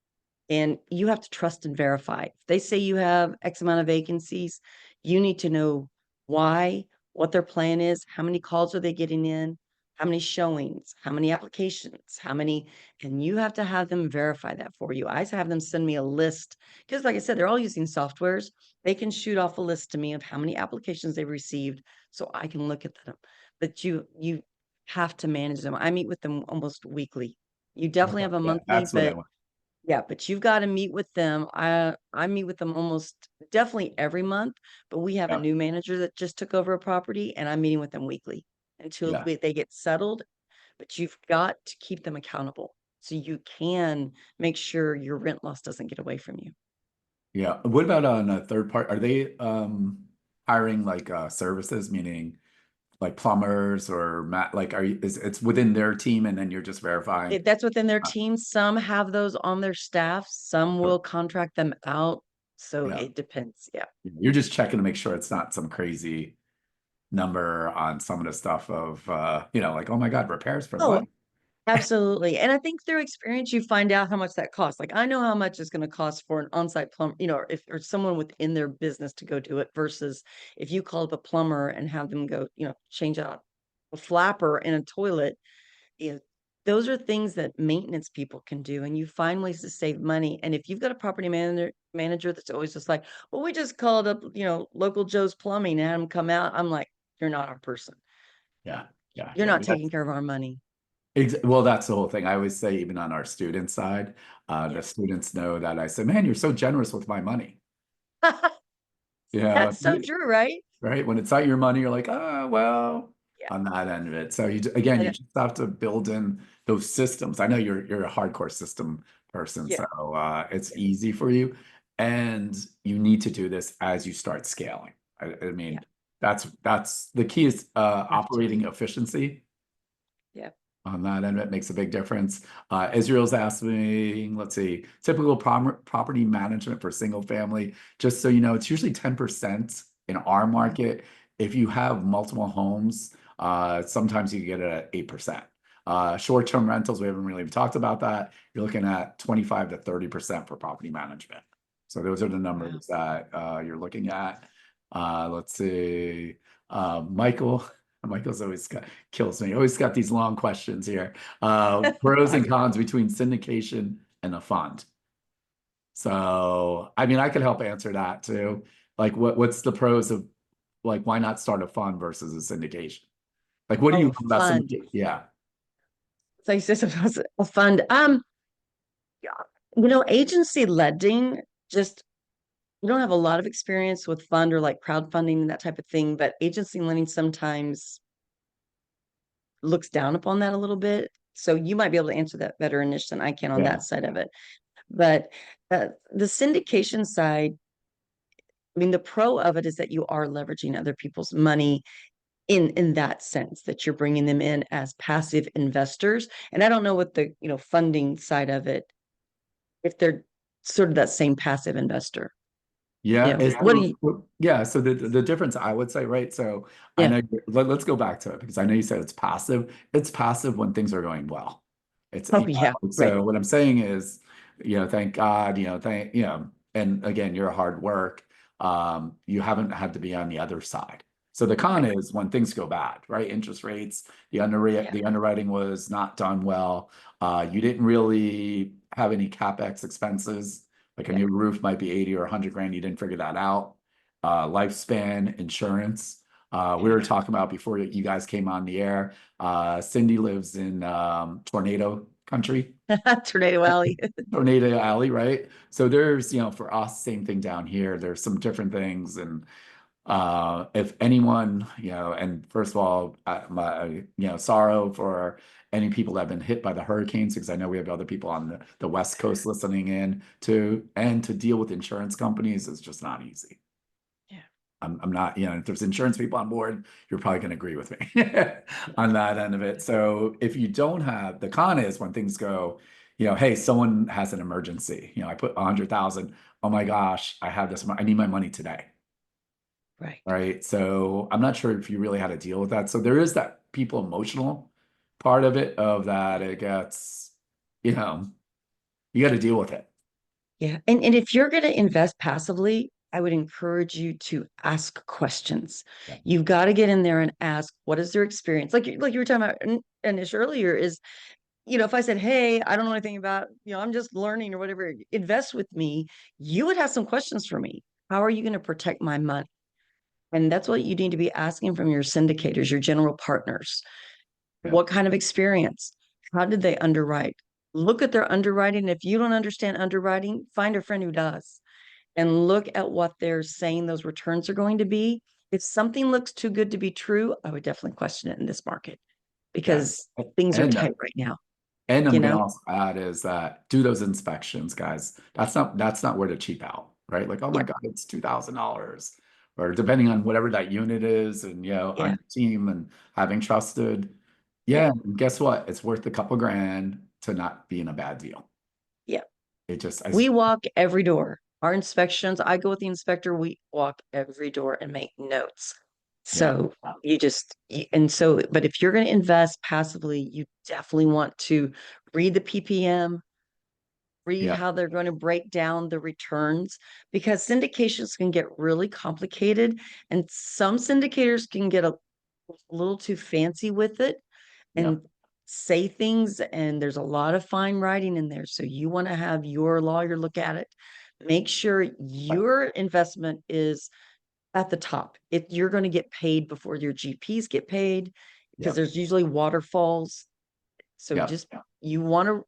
and you have to trust and verify. If they say you have X amount of vacancies, you need to know why, what their plan is, how many calls are they getting in, how many showings, how many applications, how many, and you have to have them verify that for you. I have them send me a list because, like I said, they're all using softwares. They can shoot off a list to me of how many applications they've received so I can look at them. But you have to manage them. I meet with them almost weekly. You definitely Okay. have a Yeah, monthly, that's what I but want. yeah, but you've got to meet with them. I meet with them almost definitely every month, but we have a Yeah, new manager that just took over a property and I'm meeting with them weekly until yeah, they get settled. But you've got to keep them accountable so you can make sure your rent loss doesn't get away from you. yeah. What about on a third part? Are they hiring like services, meaning like plumbers or like are you is it's within their team and then you're just verifying? That's within their Uh, team. Some have those on their staff, some will contract them out. So Yeah. it depends. Yeah. You're just checking to make sure it's not some crazy number on some of the stuff of like, oh my God, repairs for Oh, what? absolutely. And I think through experience, you find out how much that costs. Like I know how much it's going to cost for an on-site plumber, or if or someone within their business to go do it versus if you call up a plumber and have them go, change out a flapper in a toilet. You know, those are things that maintenance people can do, and you find ways to save money. And if you've got a property manager that's always just like, well, we just called up, local Joe's Plumbing and had them come out. I'm like, you're not our person. Yeah, yeah, You're yeah. not taking care of our money. Well, that's the whole thing. I always say, even on our student side, the Yeah. students know that I say, man, you're so generous with my money. You know, That's so true, right? right? When it's not your money, you're like, oh, well, Yeah. on that end of it. So again, And you just have to build in those systems. I know you're a hardcore system person, yeah, so it's yeah, easy for you. And you need to do this as you start scaling. I yeah. mean, that's the key is Have to. operating efficiency Yeah. on that end. It makes a big difference. Israel's asking, let's see, typical property management for single family. Just so you know, it's usually 10% in our Mhm. market. If you have multiple homes, sometimes you get it at 8%. Short-term rentals, we haven't really even talked about that. You're looking at 25 to 30% for property management. So those are the Wow. numbers that you're looking at. Let's see. Michael, Michael's always kills me. Always got these long questions here. Pros and cons between syndication and a fund. So, I mean, I could help answer that too. Like, what's the pros of like why not start a fund versus a syndication? Like, what do you Oh, love about fund. syndicate? Yeah, So you said something else, a fund. Yeah, agency lending, just you don't have a lot of experience with fund or like crowdfunding and that type of thing, but agency lending sometimes looks down upon that a little bit. So you might be able to answer that better, Anish, than I can on yeah, that side of it. But the syndication side, I mean, the pro of it is that you are leveraging other people's money in that sense that you're bringing them in as passive investors. And I don't know what the, funding side of it, if they're sort of that same passive investor. yeah. What do you, Yeah. So the difference I would say, right? So I yeah. know let's go back to it because I know you said it's passive. It's passive when things are going well. It's Oh, yeah. Right. so what I'm saying is, thank God, and again, your hard work, you haven't had to be on the other side. So the con Right. is when things go bad, right? Interest rates, Yeah. the underwriting was not done well. You didn't really have any capex expenses. Like a Yeah. new roof might be 80 or 100 grand. You didn't figure that out. Lifespan insurance. We Yeah. were talking about before you guys came on the air. Cindy lives in tornado country, Tornado Alley. tornado alley, right? So there's, for us, same thing down here. There's some different things. And if anyone, and first of all, my, sorrow for any people that have been hit by the hurricanes, because I know we have other people on the West Coast listening in too, and to deal with insurance companies is just not easy. Yeah. I'm not, you know, if there's insurance people on board, you're probably going to agree with me on that end of it. So if you don't have, the con is when things go, you know, hey, someone has an emergency. You know, I put 100,000. Oh my gosh, I have this. I need my money today. Right. Right. So I'm not sure if you really had to deal with that. So there is that people emotional part of it, of that it gets, you know, you got to deal with it. Yeah. And if you're going to invest passively, I would encourage you to ask questions. Yeah. You've got to get in there and ask, what is their experience? Like you were talking about Anish earlier, is, if I said, hey, I don't know anything about, I'm just learning or whatever, invest with me, you would have some questions for me. How are you going to protect my money? And that's what you need to be asking from your syndicators, your general partners. Yeah. What kind of experience? How did they underwrite? Look at their underwriting. If you don't understand underwriting, find a friend who does and look at what they're saying those returns are going to be. If something looks too good to be true, I would definitely question it in this market Yeah. because things are And tight right now, And you I'm gonna know? also add is that do those inspections, guys. That's not where to cheap out, right? Like, oh my Yeah, God, it's $2,000, or depending on whatever that unit is, and on yeah, your team and having trusted. yeah, Yeah, and guess what? It's worth a couple grand to not be in a bad deal. yeah. It just, We walk every door. Our inspections, I go with the inspector, we walk every door and make notes. yeah, So and so, but if you're going to invest passively, you definitely want to read the PPM, read yeah, how they're going to break down the returns, because syndications can get really complicated and some syndicators can get a little too fancy with it yeah, and say things, and there's a lot of fine writing in there. So you want to have your lawyer look at it. Make sure your investment is at the top. If you're going to get paid before your GPs get paid, yeah, because there's usually waterfalls. So yeah. just you want to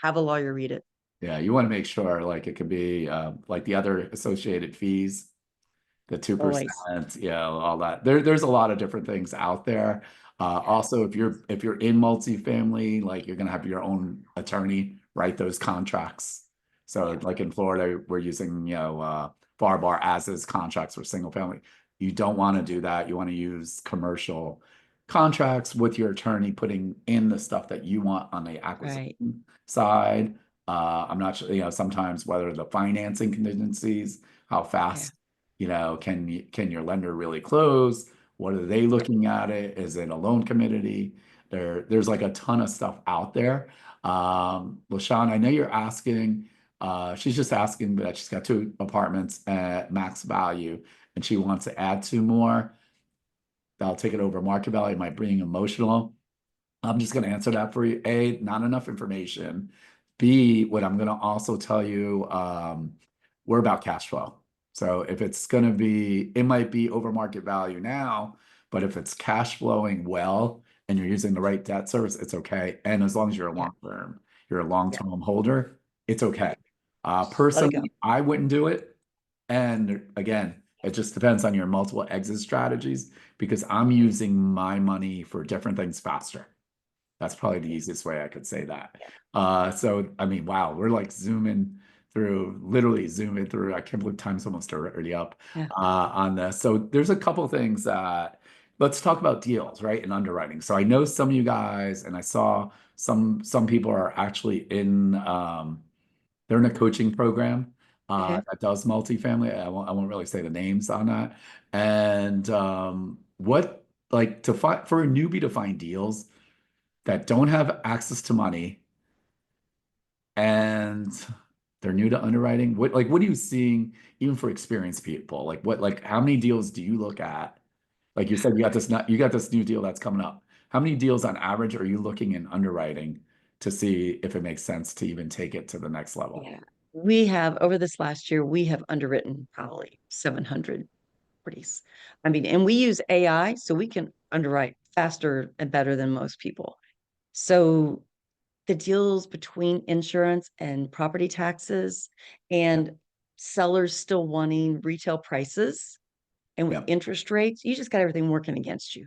have a lawyer read it. Yeah, you want to make sure like it could be like the other associated fees, the Always. 2%, all that. There's a lot of different things out there. Also, if you're in multifamily, like you're gonna have your own attorney write those contracts. So Yeah. like in Florida, we're using, FAR bar as is contracts for single family. You don't want to do that. You want to use commercial contracts with your attorney putting in the stuff that you want on the Right. acquisition side. I'm not sure, sometimes whether the financing contingencies, how Yeah. fast can your lender really close? What are they looking at it? Is it a loan committee? There's like a ton of stuff out there. LaShawn, I know you're asking, she's just asking that she's got 2 apartments at max value and she wants to add 2 more. That'll take it over market value, might bring emotional. I'm just going to answer that for you. A, not enough information. B, what I'm going to also tell you, we're about cash flow. So if it's going to be, it might be over market value now, but if it's cash flowing well and you're using the right debt service, it's okay. And as long as you're a Yeah. you're a Yeah. long-term holder, it's okay. Right. Let it go. Personally, I wouldn't do it. And again, it just depends on your multiple exit strategies because I'm using my money for different things faster. That's probably the Yeah. easiest way I could say that. Yeah. So I mean, wow, we're like literally zooming through. I can't believe time's almost already up Yeah. on this. So there's a couple things that let's talk about deals, right? And underwriting. So I know some of you guys, and I saw some people are actually they're in a coaching program Okay. that does multifamily. I won't really say the names on that. And what like to find for a newbie to find deals that don't have access to money and they're new to underwriting. What are you seeing even for experienced people? Like how many deals do you look at? Like you said, you got this new deal that's coming up. How many deals on average are you looking in underwriting to see if it makes sense to even take it to the next level? Yeah. We have over this last year, we have underwritten probably 700 properties. I mean, and we use AI so we can underwrite faster and better than most people. So the deals between insurance and property taxes Yeah, and sellers still wanting retail prices and with yeah, interest rates, you just got everything working against you.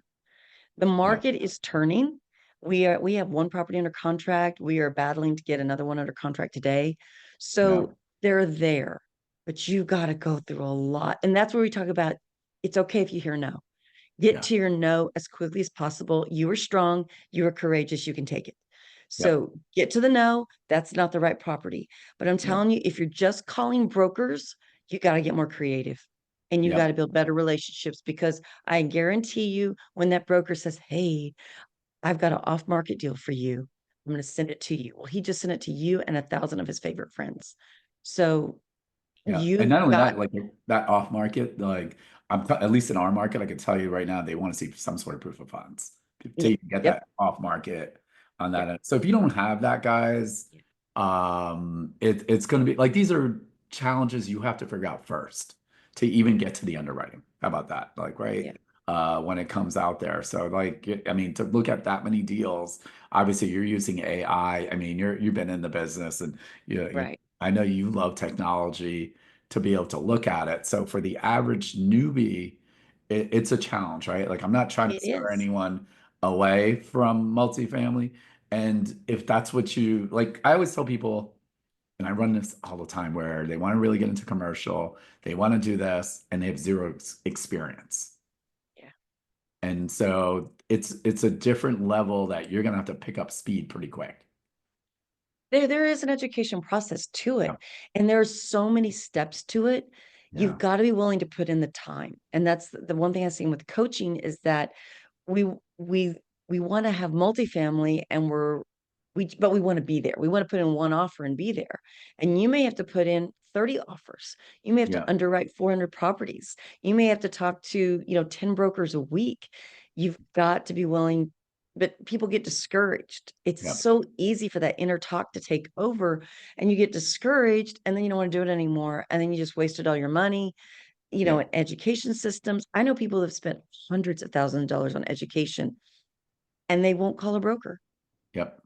The yeah, market is turning. We have one property under contract. We are battling to get another one under contract today. yeah, So they're there, but you got to go through a lot. And that's where we talk about it's okay if you hear no. Get Yeah. to your no as quickly as possible. You are strong, you are courageous, you can take it. Yep. So get to the no, that's not the right property. But I'm Yep. telling you, if you're just calling brokers, you got to get more creative and you got Yep. to build better relationships, because I guarantee you, when that broker says, "Hey, I've got an off market deal for you, I'm going to send it to you." Well, he just sent it to you and 1,000 of his favorite friends. So Yeah. And you've not only got, that, like that off market, like at least in our market, I can tell you right now, they want to see some sort of proof of funds to yeah, even get yep, that off market on that yep, end. So if you don't have that, guys, yep, it's going to be like these are challenges you have to figure out first to even get to the underwriting. How about that? Like, right? yeah, When it comes out there. So like, I mean, to look at that many deals, obviously you're using AI. I mean, you've been in the business and you right. I know you love technology to be able to look at it. So for the average newbie, it's a challenge, right? Like I'm not trying to It scare is. anyone away from multifamily. And if that's what you like, I always tell people, and I run this all the time where they want to really get into commercial, they want to do this, and they have zero experience. Yeah. And so it's a different level that you're gonna have to pick up speed pretty quick. There is an education process to Yeah. it, and there's so many steps to it. You've Yeah. got to be willing to put in the time. And that's the one thing I've seen with coaching is that we we we want to have multifamily, and but we want to be there. We want to put in one offer and be there. And you may have to put in 30 offers. You may have to Yeah. underwrite 400 properties. You may have to talk to, 10 brokers a week. You've got to be willing, but people get discouraged. It's Yeah. so easy for that inner talk to take over, and you get discouraged, and then you don't want to do it anymore. And then you just wasted all your money, Yeah. in education systems. I know people have spent hundreds of thousands of dollars on education, and they won't call a broker. Yep.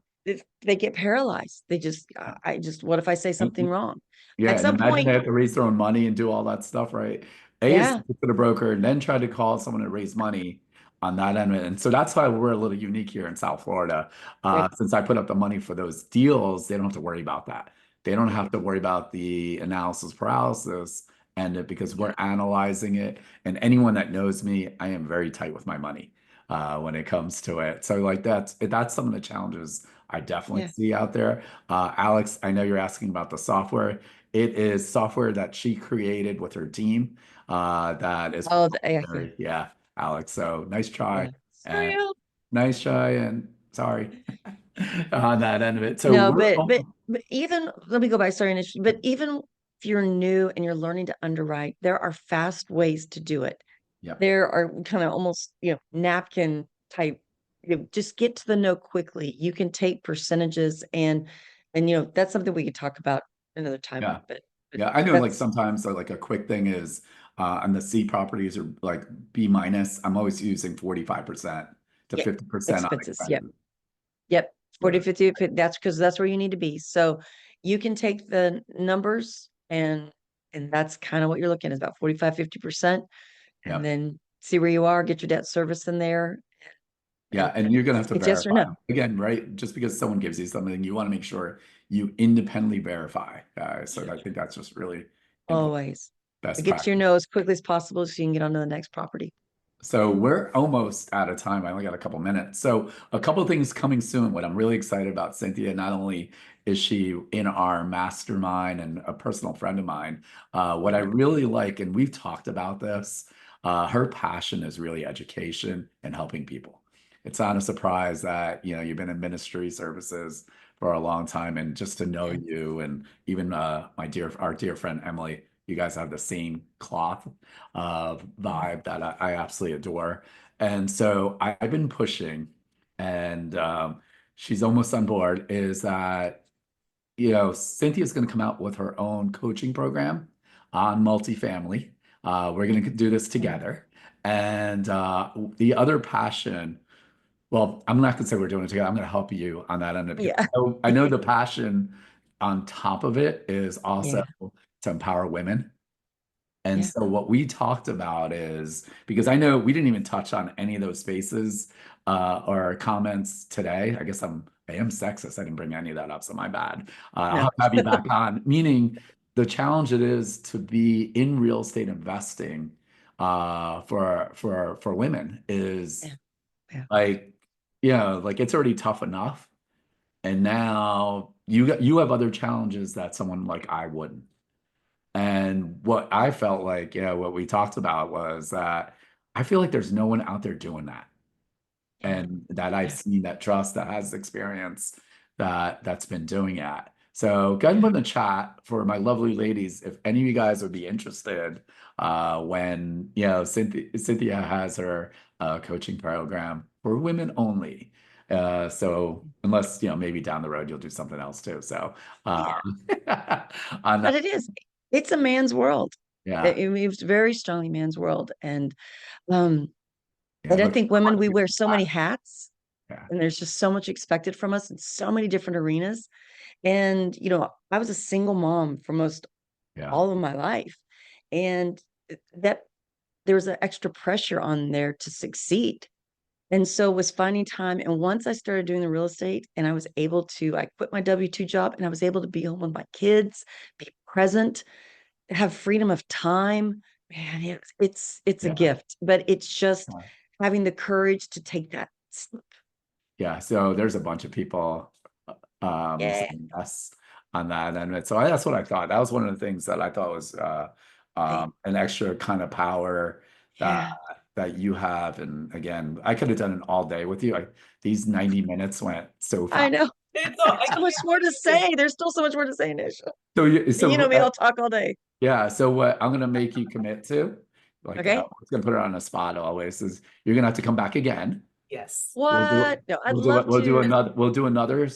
They get paralyzed. They just, Yeah. what if I say something wrong? Yeah, At and some imagine they point, have to raise their own money and do all that stuff, right? A is yeah, to the broker and then try to call someone to raise money on that end. And so that's why we're a little unique here in South Florida. right, Since I put up the money for those deals, they don't have to worry about that. They don't yeah, have to worry about the analysis paralysis and it because yeah, we're analyzing it. And anyone that knows me, I am very tight with my money when it comes to it. So like that's some of the challenges I definitely yeah. see out there. Alex, I know you're asking about the software. It is software that she created with her team. That is Oh, yeah, yeah, proprietary. Yeah, Alex. So nice try yeah. and So, nice try and sorry on that end of it. So no, we're but even, let me go back. Sorry, Nish, but even if you're new and you're learning to underwrite, there are fast ways to do it. yep, There are kind of almost, napkin type. Just get to the no quickly. You can take percentages, and that's something we could talk about another time. yeah, But yeah. I know like that's, sometimes like a quick thing is on the C properties or like B minus. I'm always using 45% to yeah, 50% on expenses. Yep. expenses. Yep. 40, So 50. That's because that's where you need to be. So you can take the numbers, and that's kind of what you're looking at, is about 45, 50%, and yeah. then see where you are, get your debt service in there, Yeah, and and you're gonna have to it's yes or verify. no, Again, right? Just because someone gives you something, you want to make sure you independently verify. So I think that's just really important always. But best get to your practice. no as quickly as possible so you can get on to the next property. So we're almost out of time. I only got a couple minutes. So a couple of things coming soon. What I'm really excited about, Cynthia, not only is she in our mastermind and a personal friend of mine, what I Yeah. really like, and we've talked about this, her passion is really education and helping people. It's not a surprise that, you've been in ministry services for a long time and just to know Yeah. you and even our dear friend Emily, you guys have the same cloth Yeah. vibe that I absolutely adore. And so I've been pushing, and she's almost on board. Is that Cynthia's going to come out with her own coaching program on multifamily. We're going to do this Yeah. together. And the other passion, well, I'm not going to say we're doing it together. I'm going to help you on that end of it because Yeah. I know the passion on top of it is also Yeah. to empower women. And Yeah. so what we talked about is because I know we didn't even touch on any of those spaces or comments today. I am sexist. I didn't bring any of that up, so my bad. I'll No. have to have you back on. Meaning the challenge it is to be in real estate investing for women is Yeah. Yeah. like, like it's already tough enough, and now you have other challenges that someone like I wouldn't. And what I felt like, what we talked about was that I feel like there's no one out there doing that, Yeah. and that I've Yeah. seen that trust that has experience that's been doing it. So go ahead and put in the chat for my lovely ladies if any of you guys would be interested when Cynthia has her coaching program for women only. So unless maybe down the road you'll do something else too. So Yeah. on But that, it is. It's a man's world. yeah, It's very strongly man's world. Um, yeah. and I Look, think women, we wear so many hats, yeah, and there's just so much expected from us in so many different arenas. And, I was a single mom for most yeah, all of my life. And that there was an extra pressure on there to succeed. And so was finding time. And once I started doing the real estate and I quit my W-2 job and I was able to be home with my kids, be present, have freedom of time. Man, it's a yeah. gift, but it's just having the courage to take that step. Yeah, so there's a bunch of people Yeah. saying yes on that, and so that's what I thought. That was one of the things that I thought was Right. an extra kind of power that Yeah. you have. And again, I could have done it all day with you. These 90 minutes went so I fast. know. It's all, I So much can't more to believe say. There's still so much more to say, Nisha. So you, And you so know me, I'll talk all day. yeah, so what I'm gonna make you commit to, like I Okay. was gonna put it on a spot always, is you're gonna have to come back again. yes. What? No, I'd We'll do it. love to. We'll do another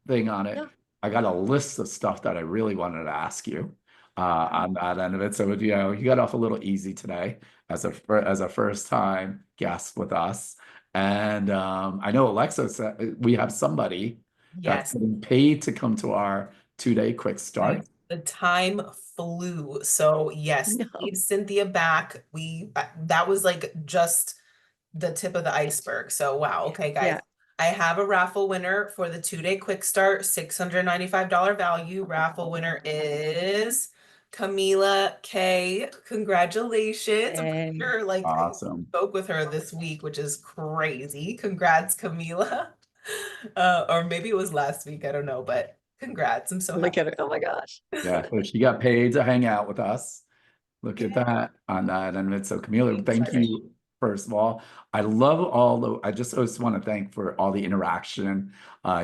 thing on it. Yeah. I got a list of stuff that I really wanted to ask you Oh, on that end of it. So you got off a little easy today as a first time guest with us, and I know Alexa said we have somebody that's Yes. getting paid to come to our 2-day quick start. The time flew. So yes, no. need Cynthia back. That was like just the tip of the iceberg. So wow. Okay, guys. Yeah. I have a raffle winner for the 2-day quick start, $695 value. Raffle winner is Camila K. Congratulations. I'm pretty And sure like I Awesome. spoke with her this week, which is crazy. Congrats, Camila. Or maybe it was last week. I don't know, but congrats. I'm so look happy. at her. Oh my gosh. Yeah, so she got paid to hang out with us. Look at Yay. that on that. And it's so Camila, thank Exciting. you. First of all, I love I just always want to thank for all the interaction,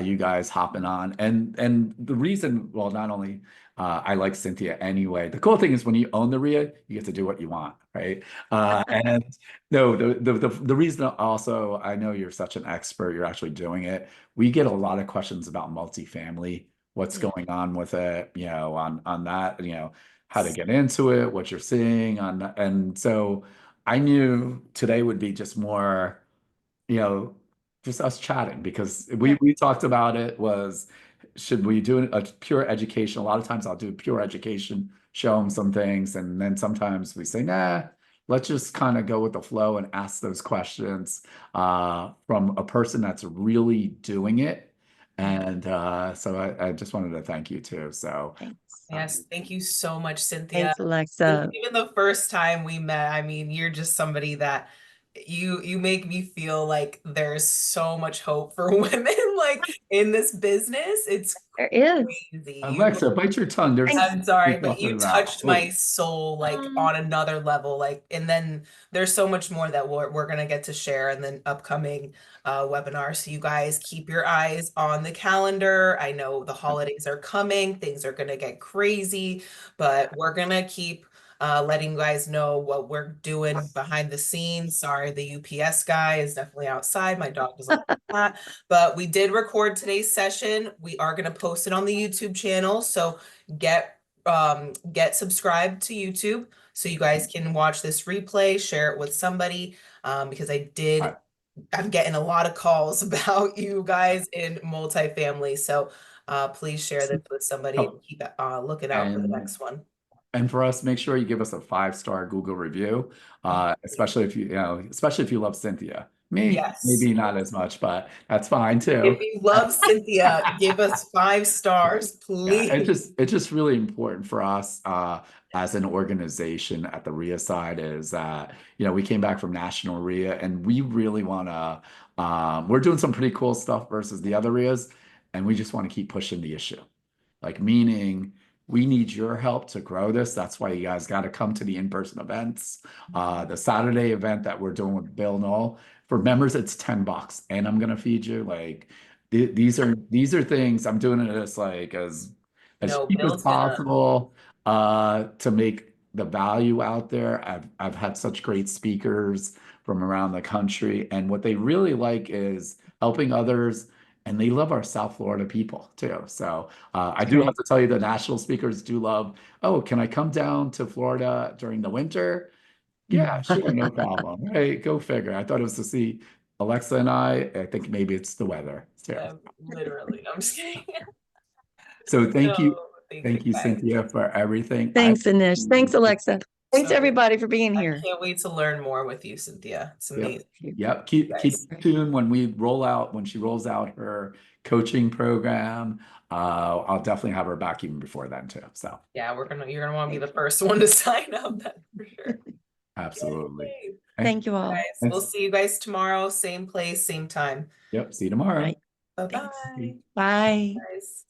you guys hopping on. And the reason, well, not only I like Cynthia anyway. The cool thing is when you own the RIA, you get to do what you want, right? And no, the reason also, I know you're such an expert, you're actually doing it. We get a lot of questions about multifamily, what's Yeah. going on with it, on that, how to get into it, what you're seeing on that. And so I knew today would be just more, you know, just us chatting because we Yeah. we talked about it was should we do a pure education? A lot of times I'll do pure education, show them some things, and then sometimes we say, nah, let's just kind of go with the flow and ask those questions from a person that's really doing it. And so I just wanted to thank you too. So Thanks. Yes, thank you so much, Cynthia. Thanks, Alexa. Even the first time we met, I mean, you're just somebody that you make me feel like there's so much hope for women like in this business. It's There is. crazy. Alexa, bite your tongue. And There's I'm sorry, you're but talking you about. touched my Oh, soul like um, on another level. Like, and then there's so much more that we're gonna get to share in the upcoming webinar. So you guys keep your eyes on the calendar. I know the holidays are coming, things are gonna get crazy, but we're gonna keep letting you guys know what we're doing behind the scenes. Sorry, the UPS guy is definitely outside. My dog doesn't like that. But we did record today's session. We are gonna post it on the YouTube channel. So get subscribed to YouTube so you guys can watch this replay, share it with somebody because I- I'm getting a lot of calls about you guys in multifamily. So please share this with somebody and oh, keep looking out for the and next one. for us, make sure you give us a 5-star Google review, especially if especially if you love Cynthia. Me, Yes. maybe not as much, but that's fine too. If you love Cynthia, give us 5 stars, Yeah, please. it's just really important for us as an organization at the RIA side is that, you know, we came back from National RIA and we really want to we're doing some pretty cool stuff versus the other RIAs, and we just want to keep pushing the issue. Like, meaning we need your help to grow this. That's why you guys got to come to the in-person events. The Saturday event that we're doing with Bill Knoll, for members, it's $10 and I'm gonna feed you. Like, these are things I'm doing it as like as No, cheap as Bill's gonna, possible to make the value out there. I've had such great speakers from around the country, and what they really like is helping others, and they love our South Florida people too. So I do have Great. to tell you, the national speakers do love, oh, can I come down to Florida during the winter? Yeah, sure, no problem. Right, go figure. I thought it was to see Alexa and I think maybe it's the weather too. literally, I'm just kidding. So No, thank you thank you, guys. Cynthia, for everything. Thanks, Anish. Thanks, Alexa. Thanks, So everybody, for being I here. can't wait to learn more with you, Cynthia. It's Yep. amazing, Yep. guys. Keep tuned when when she rolls out her coaching program. I'll definitely have her back even before then too. So Yeah, you're gonna want to be the first one to sign up, that's for sure. absolutely. Yay. Okay. Thank you all. Guys, we'll Thanks. see you guys tomorrow, same place, same time. Yep. See you tomorrow. Right. Bye Thanks. bye, Bye. guys.